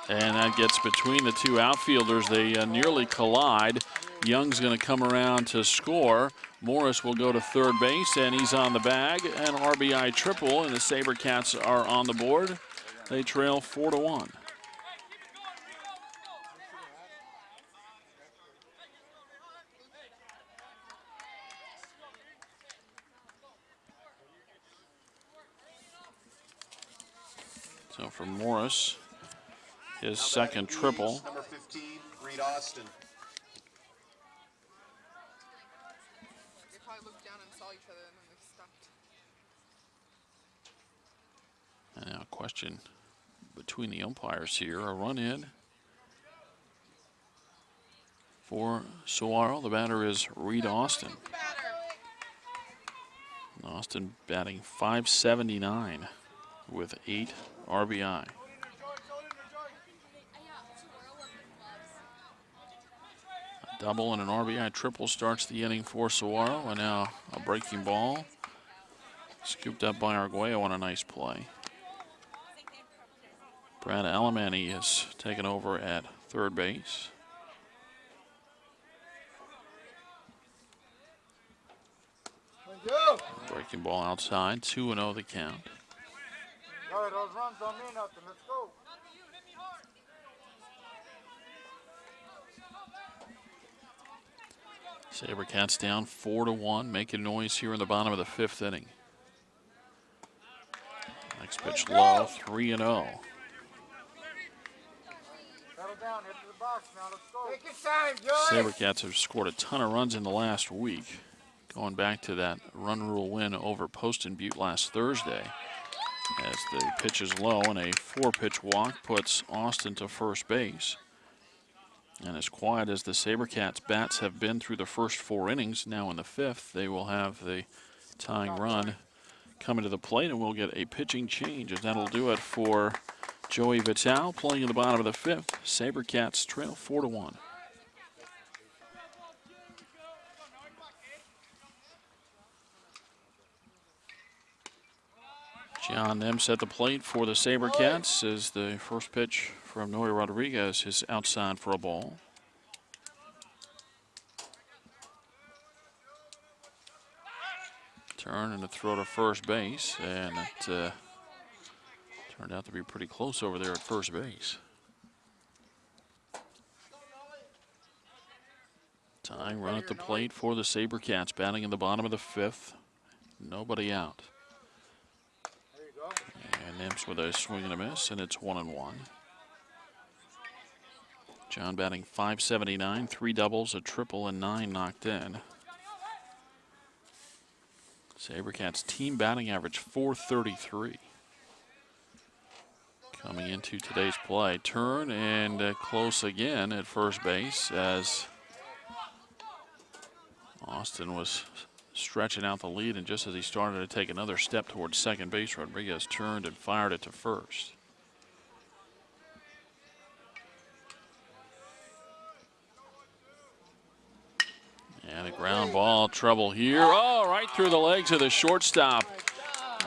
And that gets between the two outfielders. They nearly collide. Young's going to come around to score. Morris will go to third base, and he's on the bag. An RBI triple, and the SaberCats are on the board. They trail 4-1. So for Morris, his second triple. Number 15, Reed Austin. They probably looked down and saw each other and then they stopped. And now a question between the umpires here. A run in for Saguaro. The batter is Reed Austin. Austin batting .579 with 8 RBI. A double and an RBI triple starts the inning for Saguaro, and now a breaking ball scooped up by Arguello on a nice play. Brad Alemany is taken over at third base. Breaking ball outside, 2-0 the count. All right, those runs don't mean nothing. Let's go. SaberCats down 4-1, making noise here in the bottom of the 5th inning. Next pitch low, 3-0. Settle down, hit to the box now. Let's go. Take your time, Joey. SaberCats have scored a ton of runs in the last week, going back to that run rule win over Poston Butte last Thursday. As the pitch is low and a 4-pitch walk puts Austin to first base. And as quiet as the SaberCats bats have been through the first 4 innings, now in the 5th, they will have the tying run coming to the plate, and we'll get a pitching change, as that'll do it for Joey Vital playing in the bottom of the 5th. SaberCats trail 4-1. John Nemse at the plate for the SaberCats as the first pitch from Noe Rodriguez is outside for a ball. Turn and a throw to first base, and it turned out to be pretty close over there at first base. Tying run at the plate for the SaberCats, batting in the bottom of the 5th. Nobody out. And Nemse with a swing and a miss, and it's 1-1. John batting .579, 3 doubles, a triple, and 9 knocked in. SaberCats team batting average .433. Coming into today's play, turn and close again at first base as Austin was stretching out the lead, and just as he started to take another step towards second base, Rodriguez turned and fired it to first. And a ground ball, trouble here. Oh, right through the legs of the shortstop.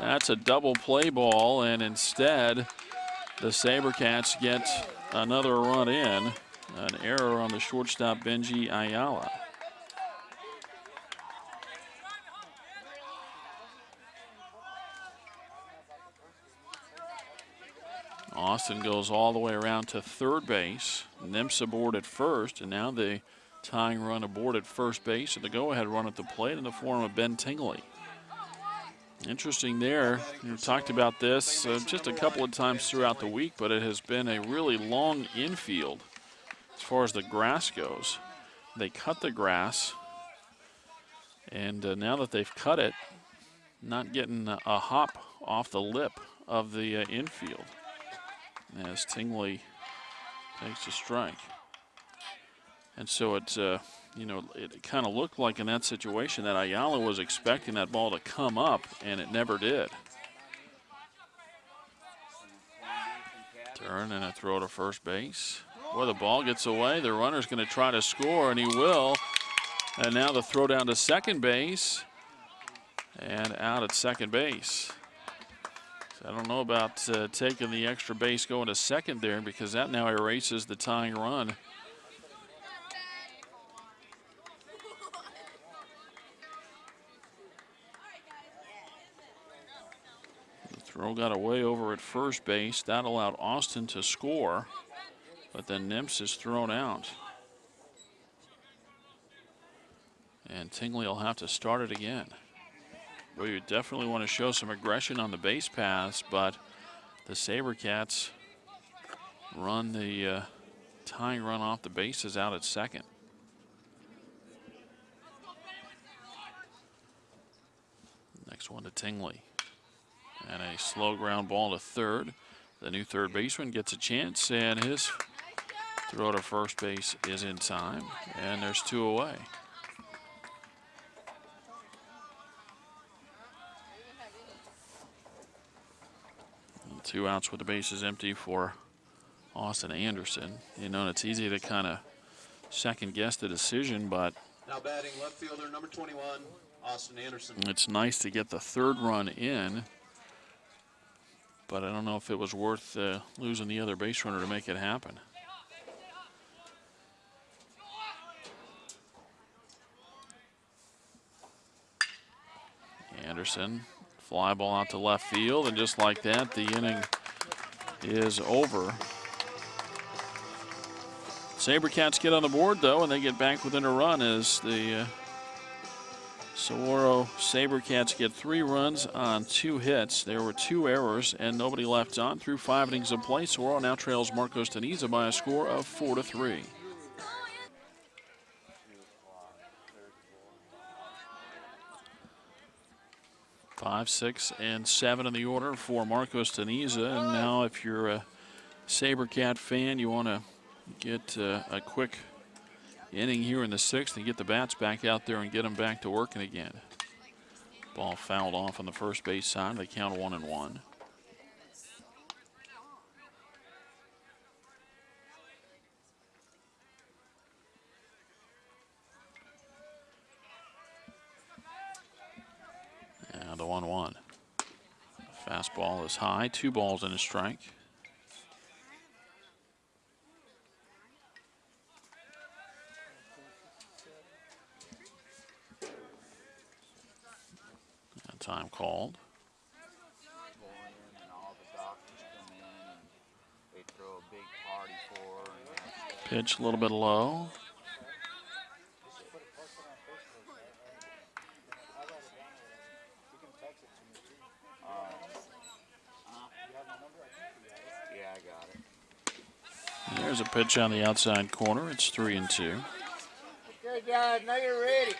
That's a double play ball, and instead the SaberCats get another run in. An error on the shortstop, Benji Ayala. Austin goes all the way around to third base. Nemse aboard at first, and now the tying run aboard at first base, and the go-ahead run at the plate in the form of Ben Tingley. Interesting there. We've talked about this just a couple of times throughout the week, but it has been a really long infield as far as the grass goes. They cut the grass, and now that they've cut it, not getting a hop off the lip of the infield as Tingley takes a strike. And so it's, you know, it kind of looked like in that situation that Ayala was expecting that ball to come up, and it never did. Turn and a throw to first base. Boy, the ball gets away. The runner's going to try to score, and he will. And now the throw down to second base. And out at second base. So I don't know about taking the extra base going to second there, because that now erases the tying run. Throw got away over at first base. That allowed Austin to score, but then Nimps is thrown out. And Tingley will have to start it again. Well, you definitely want to show some aggression on the base paths, but the SaberCats run the tying run off the bases out at second. Next one to Tingley. And a slow ground ball to third. The new third baseman gets a chance, and his throw to first base is in time, and there's two away. And 2 outs with the bases empty for Austin Anderson. You know, it's easy to kind of second guess the decision, but Now batting left fielder number 21, Austin Anderson. it's nice to get the third run in. But I don't know if it was worth losing the other base runner to make it happen. Anderson, fly ball out to left field, and just like that, the inning is over. SaberCats get on the board, though, and they get back within a run as the Saguaro SaberCats get 3 runs on 2 hits. There were 2 errors and nobody left on through 5 innings of play. Saguaro now trails Marcos Teniza by a score of 4-3. 5, 6, and 7 in the order for Marcos Teniza. And now if you're a SaberCat fan, you want to get a quick inning here in the 6th and get the bats back out there and get them back to working again. Ball fouled off on the first base side. They count 1-1. And the 1-1. Fastball is high. 2 balls and a strike. Time called. Pitch a little bit low. Yeah, I got it. There's a pitch on the outside corner. It's 3-2. Okay, guys, now you're ready.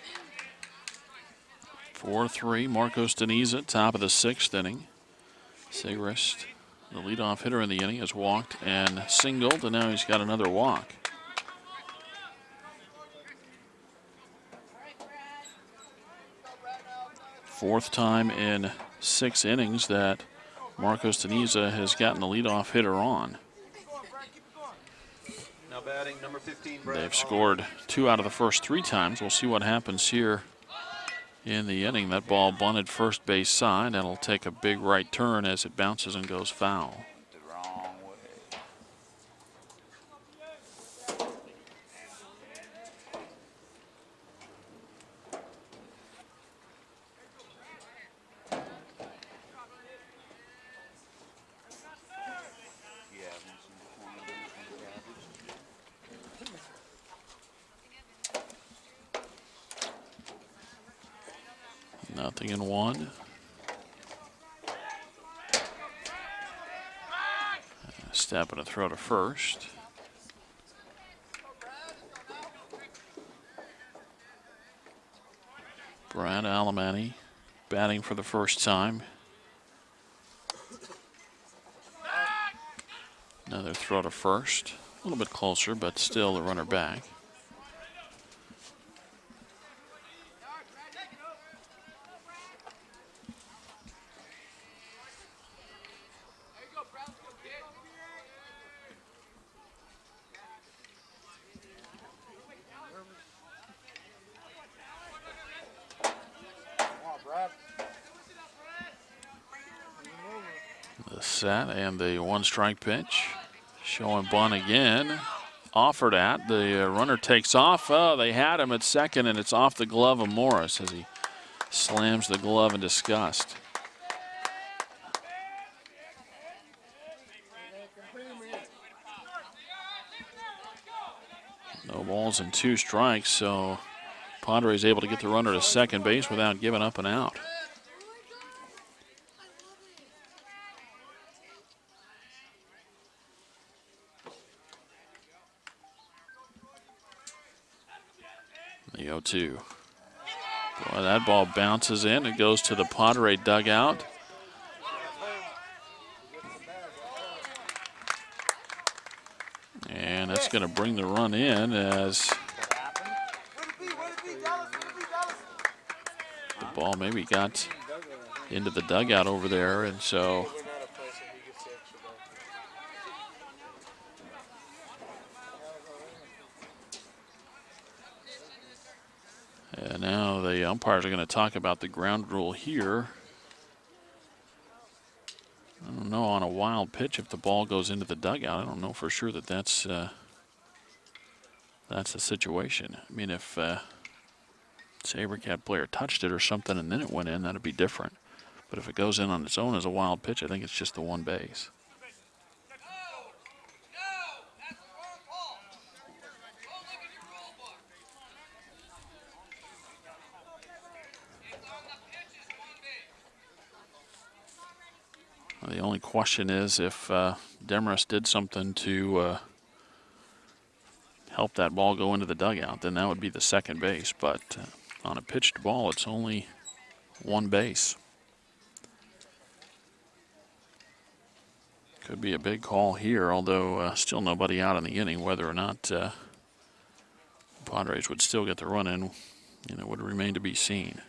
4-3, Marcos Teniza, top of the 6th inning. Segrist, the leadoff hitter in the inning, has walked and singled, and now he's got another walk. Fourth time in 6 innings that Marcos Teniza has gotten the leadoff hitter on. Now batting number 15, Brad. They've scored 2 out of the first 3 times. We'll see what happens here in the inning. That ball bunted first base side. That'll take a big right turn as it bounces and goes foul. The wrong way. Yeah, Nothing in 1. Step and a throw to first. Brad Alemany batting for the first time. Another throw to first. A little bit closer, but still the runner back. The set and the one-strike pitch. Showing bunt again. Offered at. The runner takes off. Oh, they had him at second, and it's off the glove of Morris as he slams the glove in disgust. No balls and 2 strikes, so Padres able to get the runner to second base without giving up an out. The 0-2. Boy, that ball bounces in. It goes to the Padre dugout. And that's going to bring the run in as the ball maybe got into the dugout over there. And so and now the umpires are going to talk about the ground rule here. I don't know on a wild pitch if the ball goes into the dugout. I don't know for sure that that's the situation. I mean, if SaberCat player touched it or something and then it went in, that'd be different. But if it goes in on its own as a wild pitch, I think it's just the one base. The only question is if Demarest did something to help that ball go into the dugout, then that would be the second base. But on a pitched ball, it's only one base. Could be a big call here, although still nobody out in the inning. Whether or not Padres would still get the run in, would remain to be seen.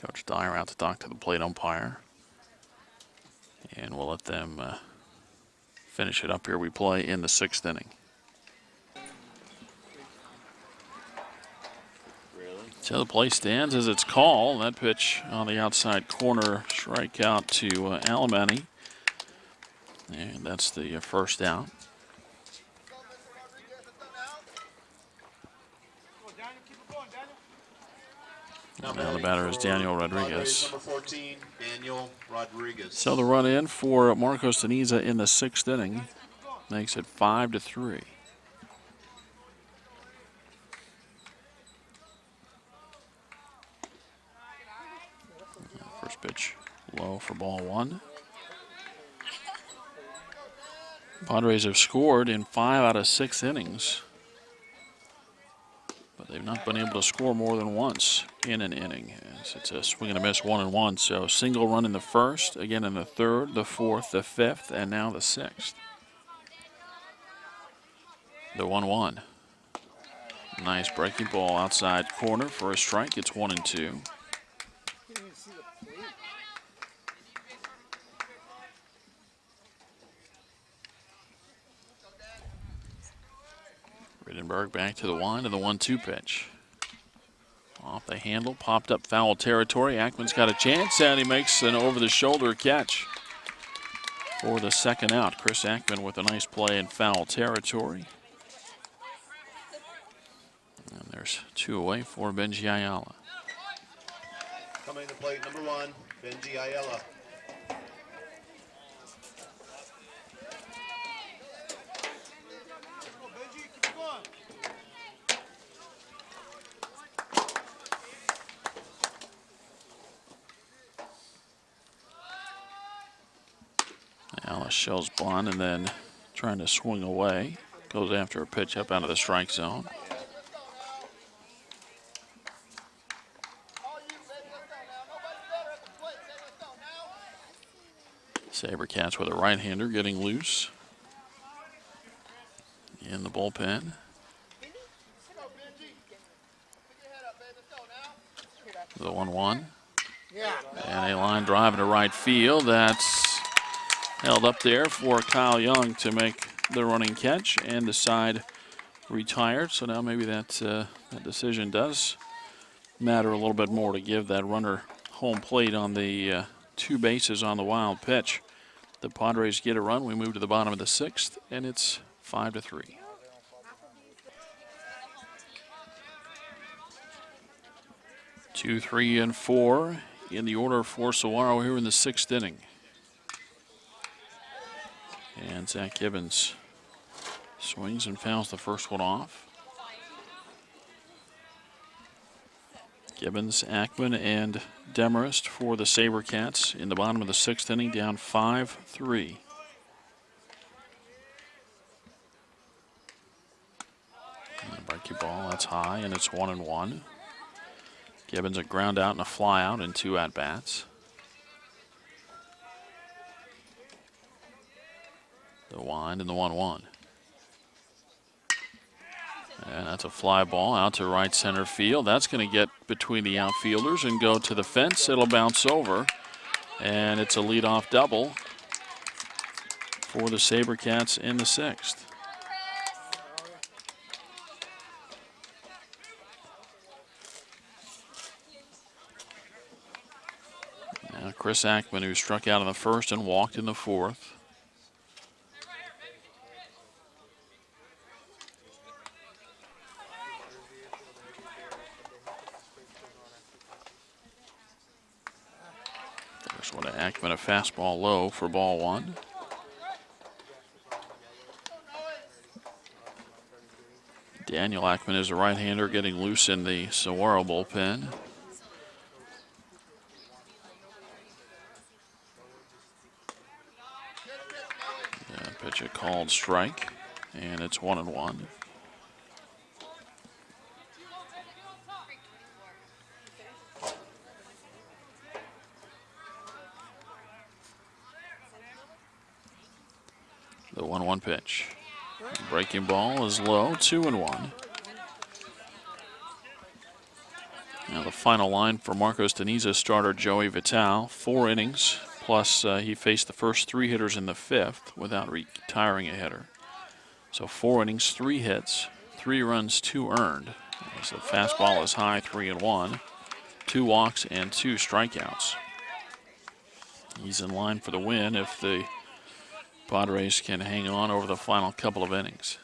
Coach Dyer out to talk to the plate umpire. And we'll let them finish it up here. We play in the 6th inning. So the play stands as it's called. That pitch on the outside corner, strikeout to Alemany. And that's the first out. Now the batter is Daniel Rodriguez. Number 14, Daniel Rodriguez. So the run in for Marcos Deniza in the 6th inning makes it 5-3. First pitch low for ball 1. Padres have scored in 5 out of 6 innings, but they've not been able to score more than once in an inning. As it's a swing and a miss, 1-1. So single run in the 1st, again in the 3rd, the 4th, the 5th, and now the 6th. The 1-1. Nice breaking ball outside corner for a strike. It's 1-2. Rittenberg back to the wind and the 1-2 pitch. Off the handle, popped up foul territory. Akmon's got a chance, and he makes an over-the-shoulder catch for the second out. Chris Akmon with a nice play in foul territory. And there's 2 away for Benji Ayala. Coming to plate, number 1, Benji Ayala. Ayala shows bunt and then trying to swing away. Goes after a pitch up out of the strike zone. SaberCats with a right-hander getting loose in the bullpen. The 1-1. Yeah. And a line drive to right field. That's held up there for Kyle Young to make the running catch, and the side retired. So now maybe that decision does matter a little bit more to give that runner home plate on the 2 bases on the wild pitch. The Padres get a run. We move to the bottom of the 6th, and it's 5-3. Two, 3, and 4 in the order for Saguaro here in the 6th inning. And Zach Gibbons swings and fouls the first one off. Gibbons, Akmon, and Demarest for the SaberCats in the bottom of the 6th inning, down 5-3. Breaking ball, that's high, and it's 1-1. Gibbons a ground out and a fly out in 2 at-bats. The wind and the 1-1. And that's a fly ball out to right center field. That's going to get between the outfielders and go to the fence. It'll bounce over. And it's a leadoff double for the SaberCats in the 6th. Now Chris Akmon, who struck out in the 1st and walked in the 4th. First one to Akmon, a fastball low for ball 1. Daniel Akmon is a right-hander getting loose in the Saguaro bullpen. Pitch a called strike, and it's 1-1. The 1-1 pitch. Breaking ball is low, 2-1. Now the final line for Marcos Deniza starter Joey Vital, 4 innings. Plus, he faced the first 3 hitters in the 5th without retiring a hitter. So 4 innings, 3 hits, 3 runs, 2 earned. As the fastball is high, 3-1. 2 walks and 2 strikeouts. He's in line for the win if the Padres can hang on over the final couple of innings.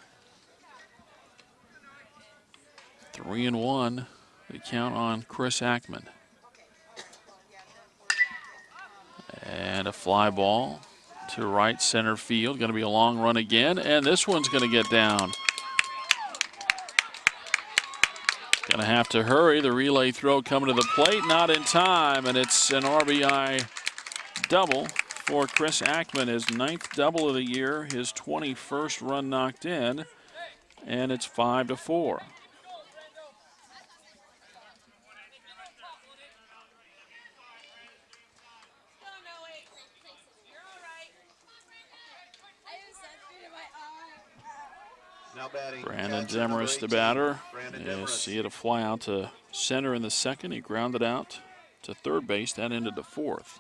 3-1, the count on Chris Akmon. And a fly ball to right center field. Going to be a long run again, and this one's going to get down. Going to have to hurry. The relay throw coming to the plate, not in time, and it's an RBI double for Chris Akmon, his 9th double of the year, his 21st run knocked in, and it's 5-4. Brandon Demarest, the batter. You see it a fly out to center in the 2nd. He grounded out to 3rd base. That ended the 4th.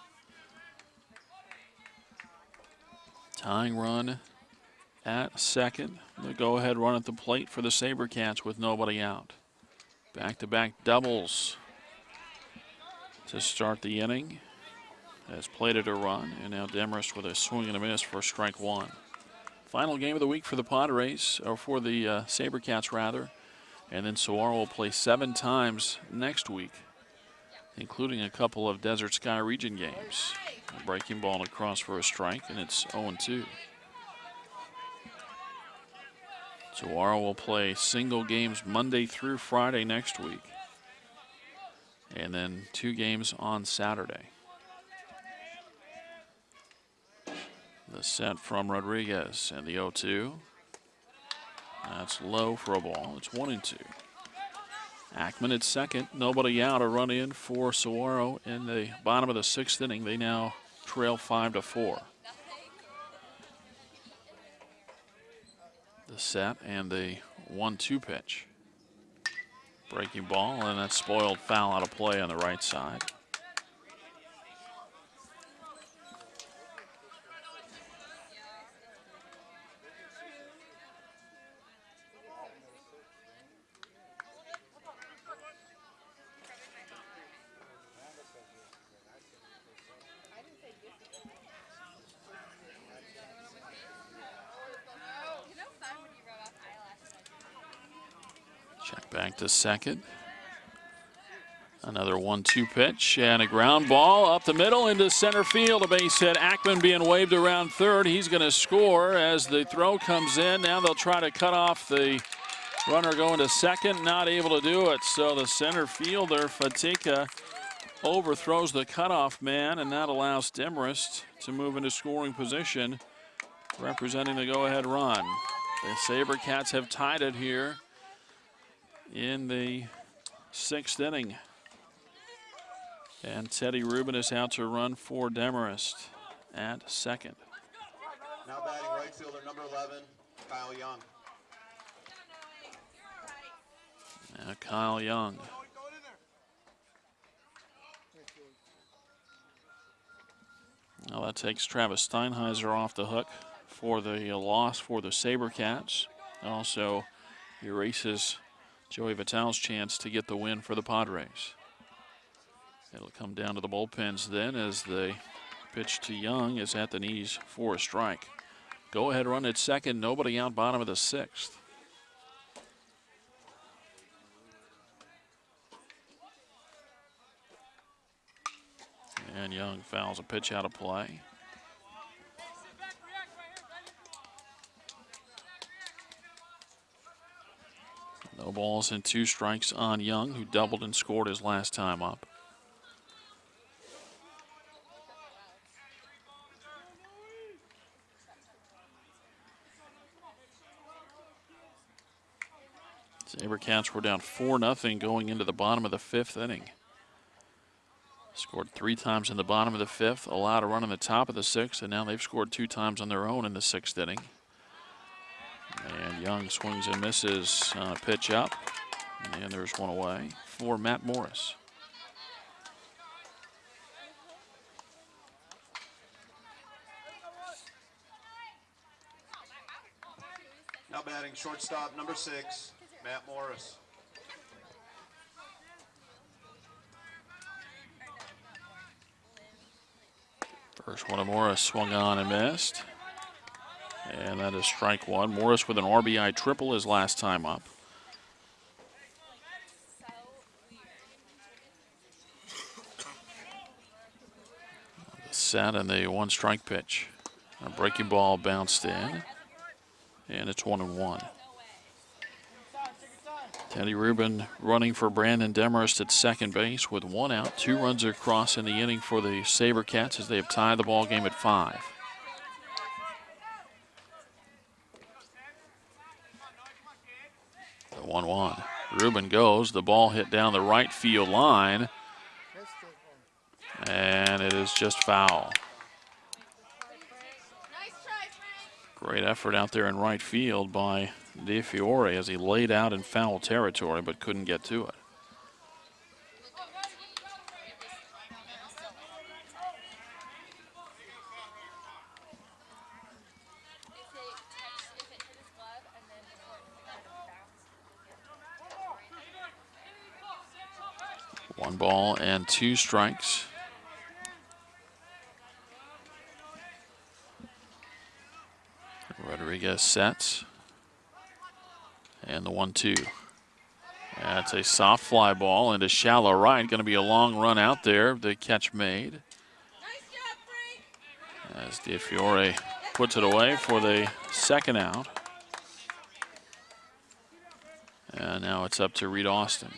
Tying run at 2nd. The go-ahead run at the plate for the SaberCats with nobody out. Back-to-back doubles to start the inning. Has plated a run, and now Demarest with a swing and a miss for strike 1. Final game of the week for the Padres, or for the SaberCats rather. And then Saguaro will play 7 times next week, including a couple of Desert Sky Region games. A breaking ball across for a strike, and it's 0-2. Saguaro will play single games Monday through Friday next week, and then 2 games on Saturday. The set from Rodriguez and the 0-2. That's low for a ball. It's 1-2. Akmon at 2nd. Nobody out. A run in for Saguaro in the bottom of the 6th inning. They now trail 5-4. The set and the 1-2 pitch. Breaking ball, and that spoiled foul out of play on the right side. Check back to second. Another 1-2 pitch and a ground ball up the middle into center field. A base hit. Akmon being waved around third. He's going to score as the throw comes in. Now they'll try to cut off the runner going to second. Not able to do it. So the center fielder, Fatika, overthrows the cutoff man, and that allows Demarest to move into scoring position, representing the go-ahead run. The SaberCats have tied it here in the 6th inning. And Teddy Rubin is out to run for Demarest at second. Now batting right fielder number 11, Kyle Young. Now Kyle Young. Now that takes Travis Steinheiser off the hook for the loss for the SaberCats. Also erases Joey Vitale's chance to get the win for the Padres. It'll come down to the bullpens then as the pitch to Young is at the knees for a strike. Go ahead run at second, nobody out, bottom of the 6th. And Young fouls a pitch out of play. No balls and 2 strikes on Young, who doubled and scored his last time up. SaberCats were down 4-0 going into the bottom of the 5th inning. Scored 3 times in the bottom of the 5th, allowed a run in the top of the 6th, and now they've scored 2 times on their own in the 6th inning. And Young swings and misses on a pitch up, and there's one away for Matt Morris. Now batting shortstop number 6, Matt Morris. First one of Morris swung on and missed. And that is strike 1. Morris with an RBI triple his last time up. The set and the 1-strike pitch. A breaking ball bounced in. And it's 1-1. Teddy Rubin running for Brandon Demarest at second base with 1 out. 2 runs across in the inning for the SaberCats as they have tied the ball game at 5. The 1-1. Rubin goes. The ball hit down the right field line. And it is just foul. Great effort out there in right field by DeFiore as he laid out in foul territory but couldn't get to it. One ball and 2 strikes. Rodriguez sets. And the 1-2. That's a soft fly ball into shallow right. Going to be a long run out there. The catch made. As DeFiore puts it away for the 2nd out. And now it's up to Reed Austin.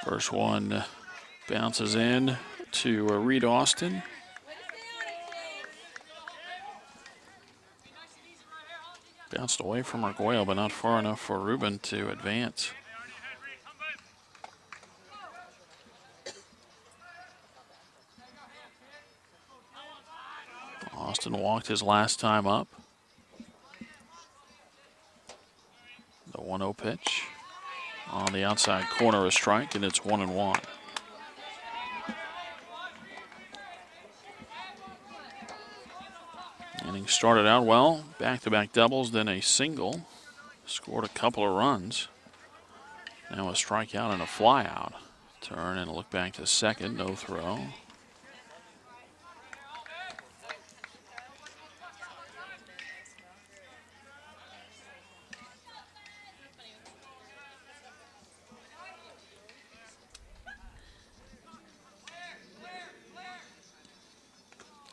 First one bounces in to Reed Austin. Bounced away from Arguello, but not far enough for Rubin to advance. Austin walked his last time up. The 1-0 pitch on the outside corner, a strike, and it's 1-1. Inning started out well, back-to-back doubles, then a single. Scored a couple of runs. Now a strikeout and a flyout. Turn and look back to second, no throw.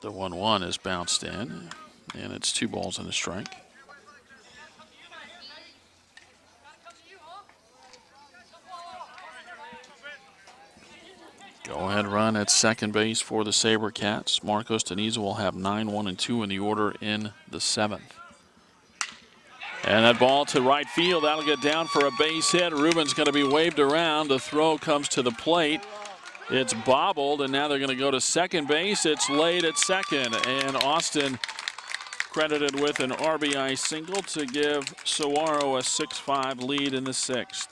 The 1-1 is bounced in, and it's 2 balls and a strike. Go-ahead run at second base for the SaberCats. Marcos Deniza will have 9, 1, and 2 in the order in the 7th. And that ball to right field, that'll get down for a base hit. Rubin's going to be waved around. The throw comes to the plate. It's bobbled, and now they're going to go to second base. It's laid at second, and Austin credited with an RBI single to give Saguaro a 6-5 lead in the 6th.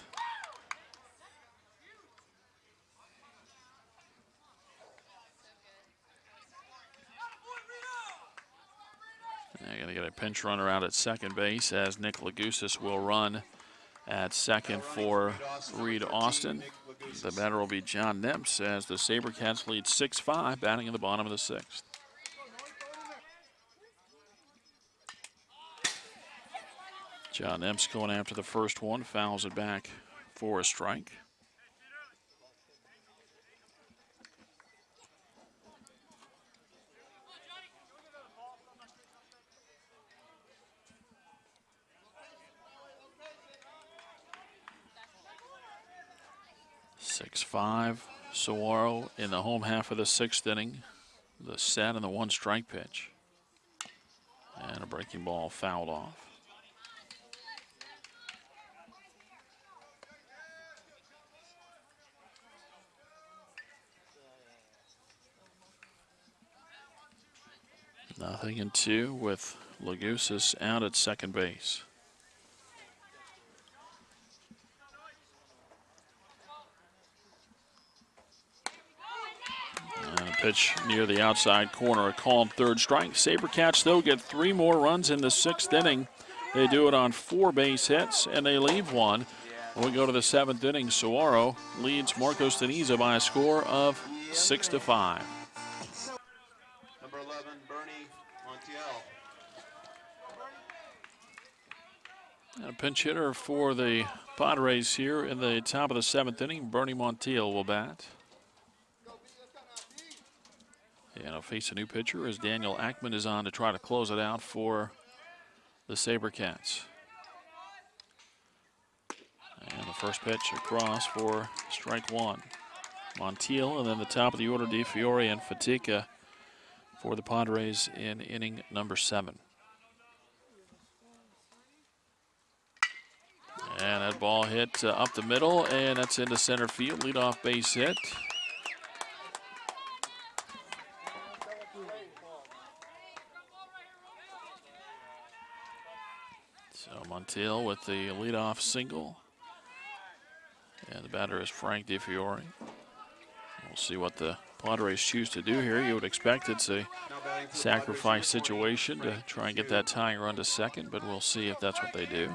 They're going to get a pinch runner out at second base as Nick Lagusis will run at second for Reed Austin. The batter will be John Nemps as the SaberCats lead 6-5, batting in the bottom of the 6th. John Nemps going after the first one, fouls it back for a strike. Six-5, Saguaro in the home half of the 6th inning. The set and the 1 strike pitch. And a breaking ball fouled off. Nothing in 2 with Lagusis out at second base. And a pitch near the outside corner, a called 3rd strike. SaberCats, though, get 3 more runs in the 6th inning. They do it on 4 base hits, and they leave 1. When we go to the 7th inning, Saguaro leads Marcos Deniza by a score of 6-5. Number 11, Bernie Montiel. And a pinch hitter for the Padres here in the top of the 7th inning. Bernie Montiel will bat. And I'll face a new pitcher as Daniel Akmon is on to try to close it out for the SaberCats. And the first pitch across for strike 1. Montiel, and then the top of the order, DeFiore and Fatica for the Padres in inning number 7. And that ball hit up the middle, and that's into center field. Leadoff base hit. So Montiel with the leadoff single. And the batter is Frank DeFiore. We'll see what the Padres choose to do here. You would expect it's a sacrifice situation to try and get that tying run to second, but we'll see if that's what they do.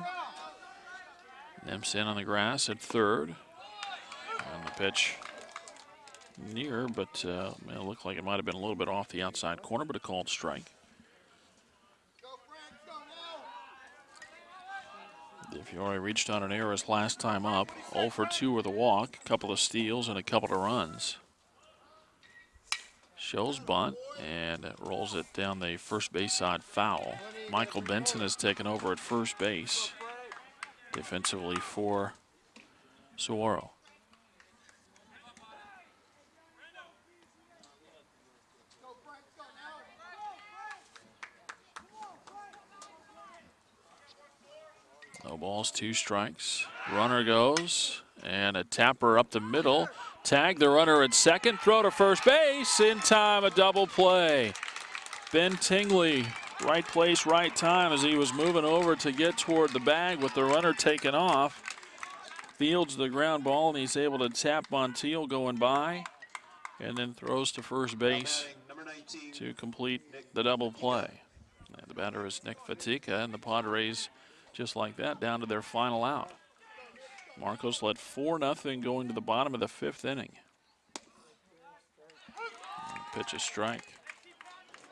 Nemps in on the grass at third. And the pitch near, but it looked like it might have been a little bit off the outside corner, but a called strike. DeFiore reached on an error his last time up. 0 for 2 with a walk, a couple of steals, and a couple of runs. Shows bunt, and it rolls it down the first base side foul. Michael Benson has taken over at first base defensively for Saguaro. No balls, 2 strikes. Runner goes, and a tapper up the middle. Tag the runner at second, throw to first base. In time, a double play. Ben Tingley, right place, right time as he was moving over to get toward the bag with the runner taken off. Fields the ground ball, and he's able to tap Montiel going by, and then throws to first base Number 19, to complete the double play. And the batter is Nick Fatica, and the Padres, just like that, down to their final out. Marcos led 4-0 going to the bottom of the 5th inning. Pitch a strike.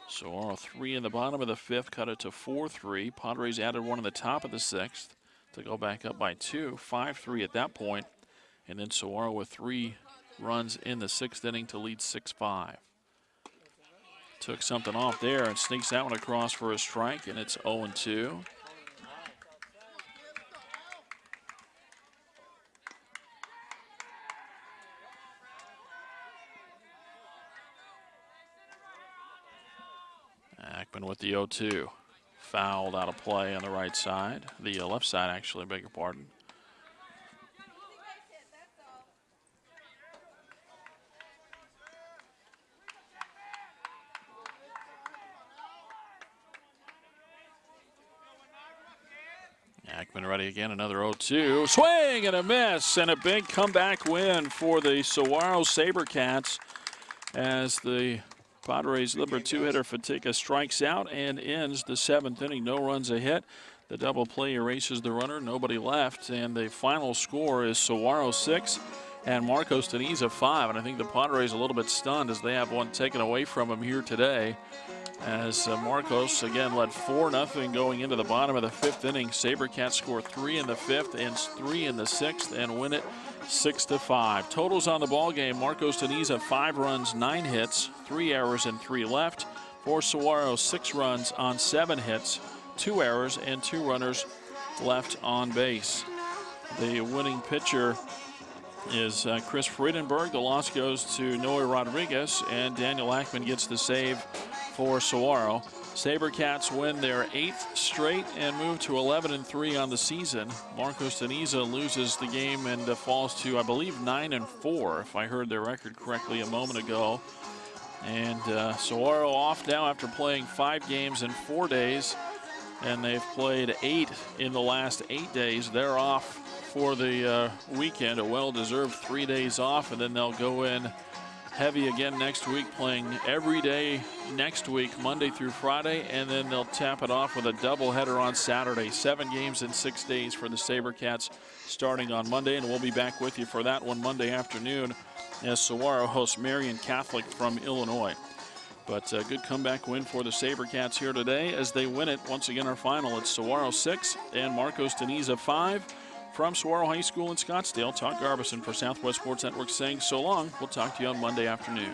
Saguaro 3 in the bottom of the 5th, cut it to 4-3. Padres added 1 in the top of the 6th to go back up by 2, 5-3 at that point. And then Saguaro with 3 runs in the 6th inning to lead 6-5. Took something off there and sneaks that one across for a strike, and it's 0-2. Akmon with the 0-2. Fouled out of play on the right side. The left side, actually, beg your pardon. Akmon ready again, another 0-2. Swing and a miss, and a big comeback win for the Saguaro SaberCats as the Padres number 2 hitter Fatica strikes out and ends the 7th inning. No runs a hit. The double play erases the runner. Nobody left. And the final score is Saguaro 6 and Marcos Teniza 5. And I think the Padres a little bit stunned as they have one taken away from them here today. As Marcos again led 4-0 going into the bottom of the 5th inning. SaberCats score 3 in the 5th and 3 in the 6th and win it 6-5. Totals on the ball game: Marcos Teniza 5 runs, 9 hits, 3 errors and 3 left. For Saguaro, 6 runs on 7 hits, 2 errors and 2 runners left on base. The winning pitcher is Chris Friedenberg. The loss goes to Noe Rodriguez, and Daniel Akmon gets the save for Saguaro. SaberCats win their 8th straight and move to 11-3 on the season. Marcos Teniza loses the game and falls to, I believe, 9-4, if I heard their record correctly a moment ago. And Saguaro off now after playing 5 games in 4 days, and they've played 8 in the last 8 days. They're off for the weekend, a well-deserved 3 days off, and then they'll go in heavy again next week, playing every day next week, Monday through Friday, and then they'll tap it off with a doubleheader on Saturday. 7 games in 6 days for the SaberCats starting on Monday, and we'll be back with you for that one Monday afternoon as Saguaro hosts Marian Catholic from Illinois. But a good comeback win for the SaberCats here today as they win it. Once again, our final, it's Saguaro 6 and Marcos Teniza 5. From Saguaro High School in Scottsdale, Todd Garbison for Southwest Sports Network saying so long. We'll talk to you on Monday afternoon.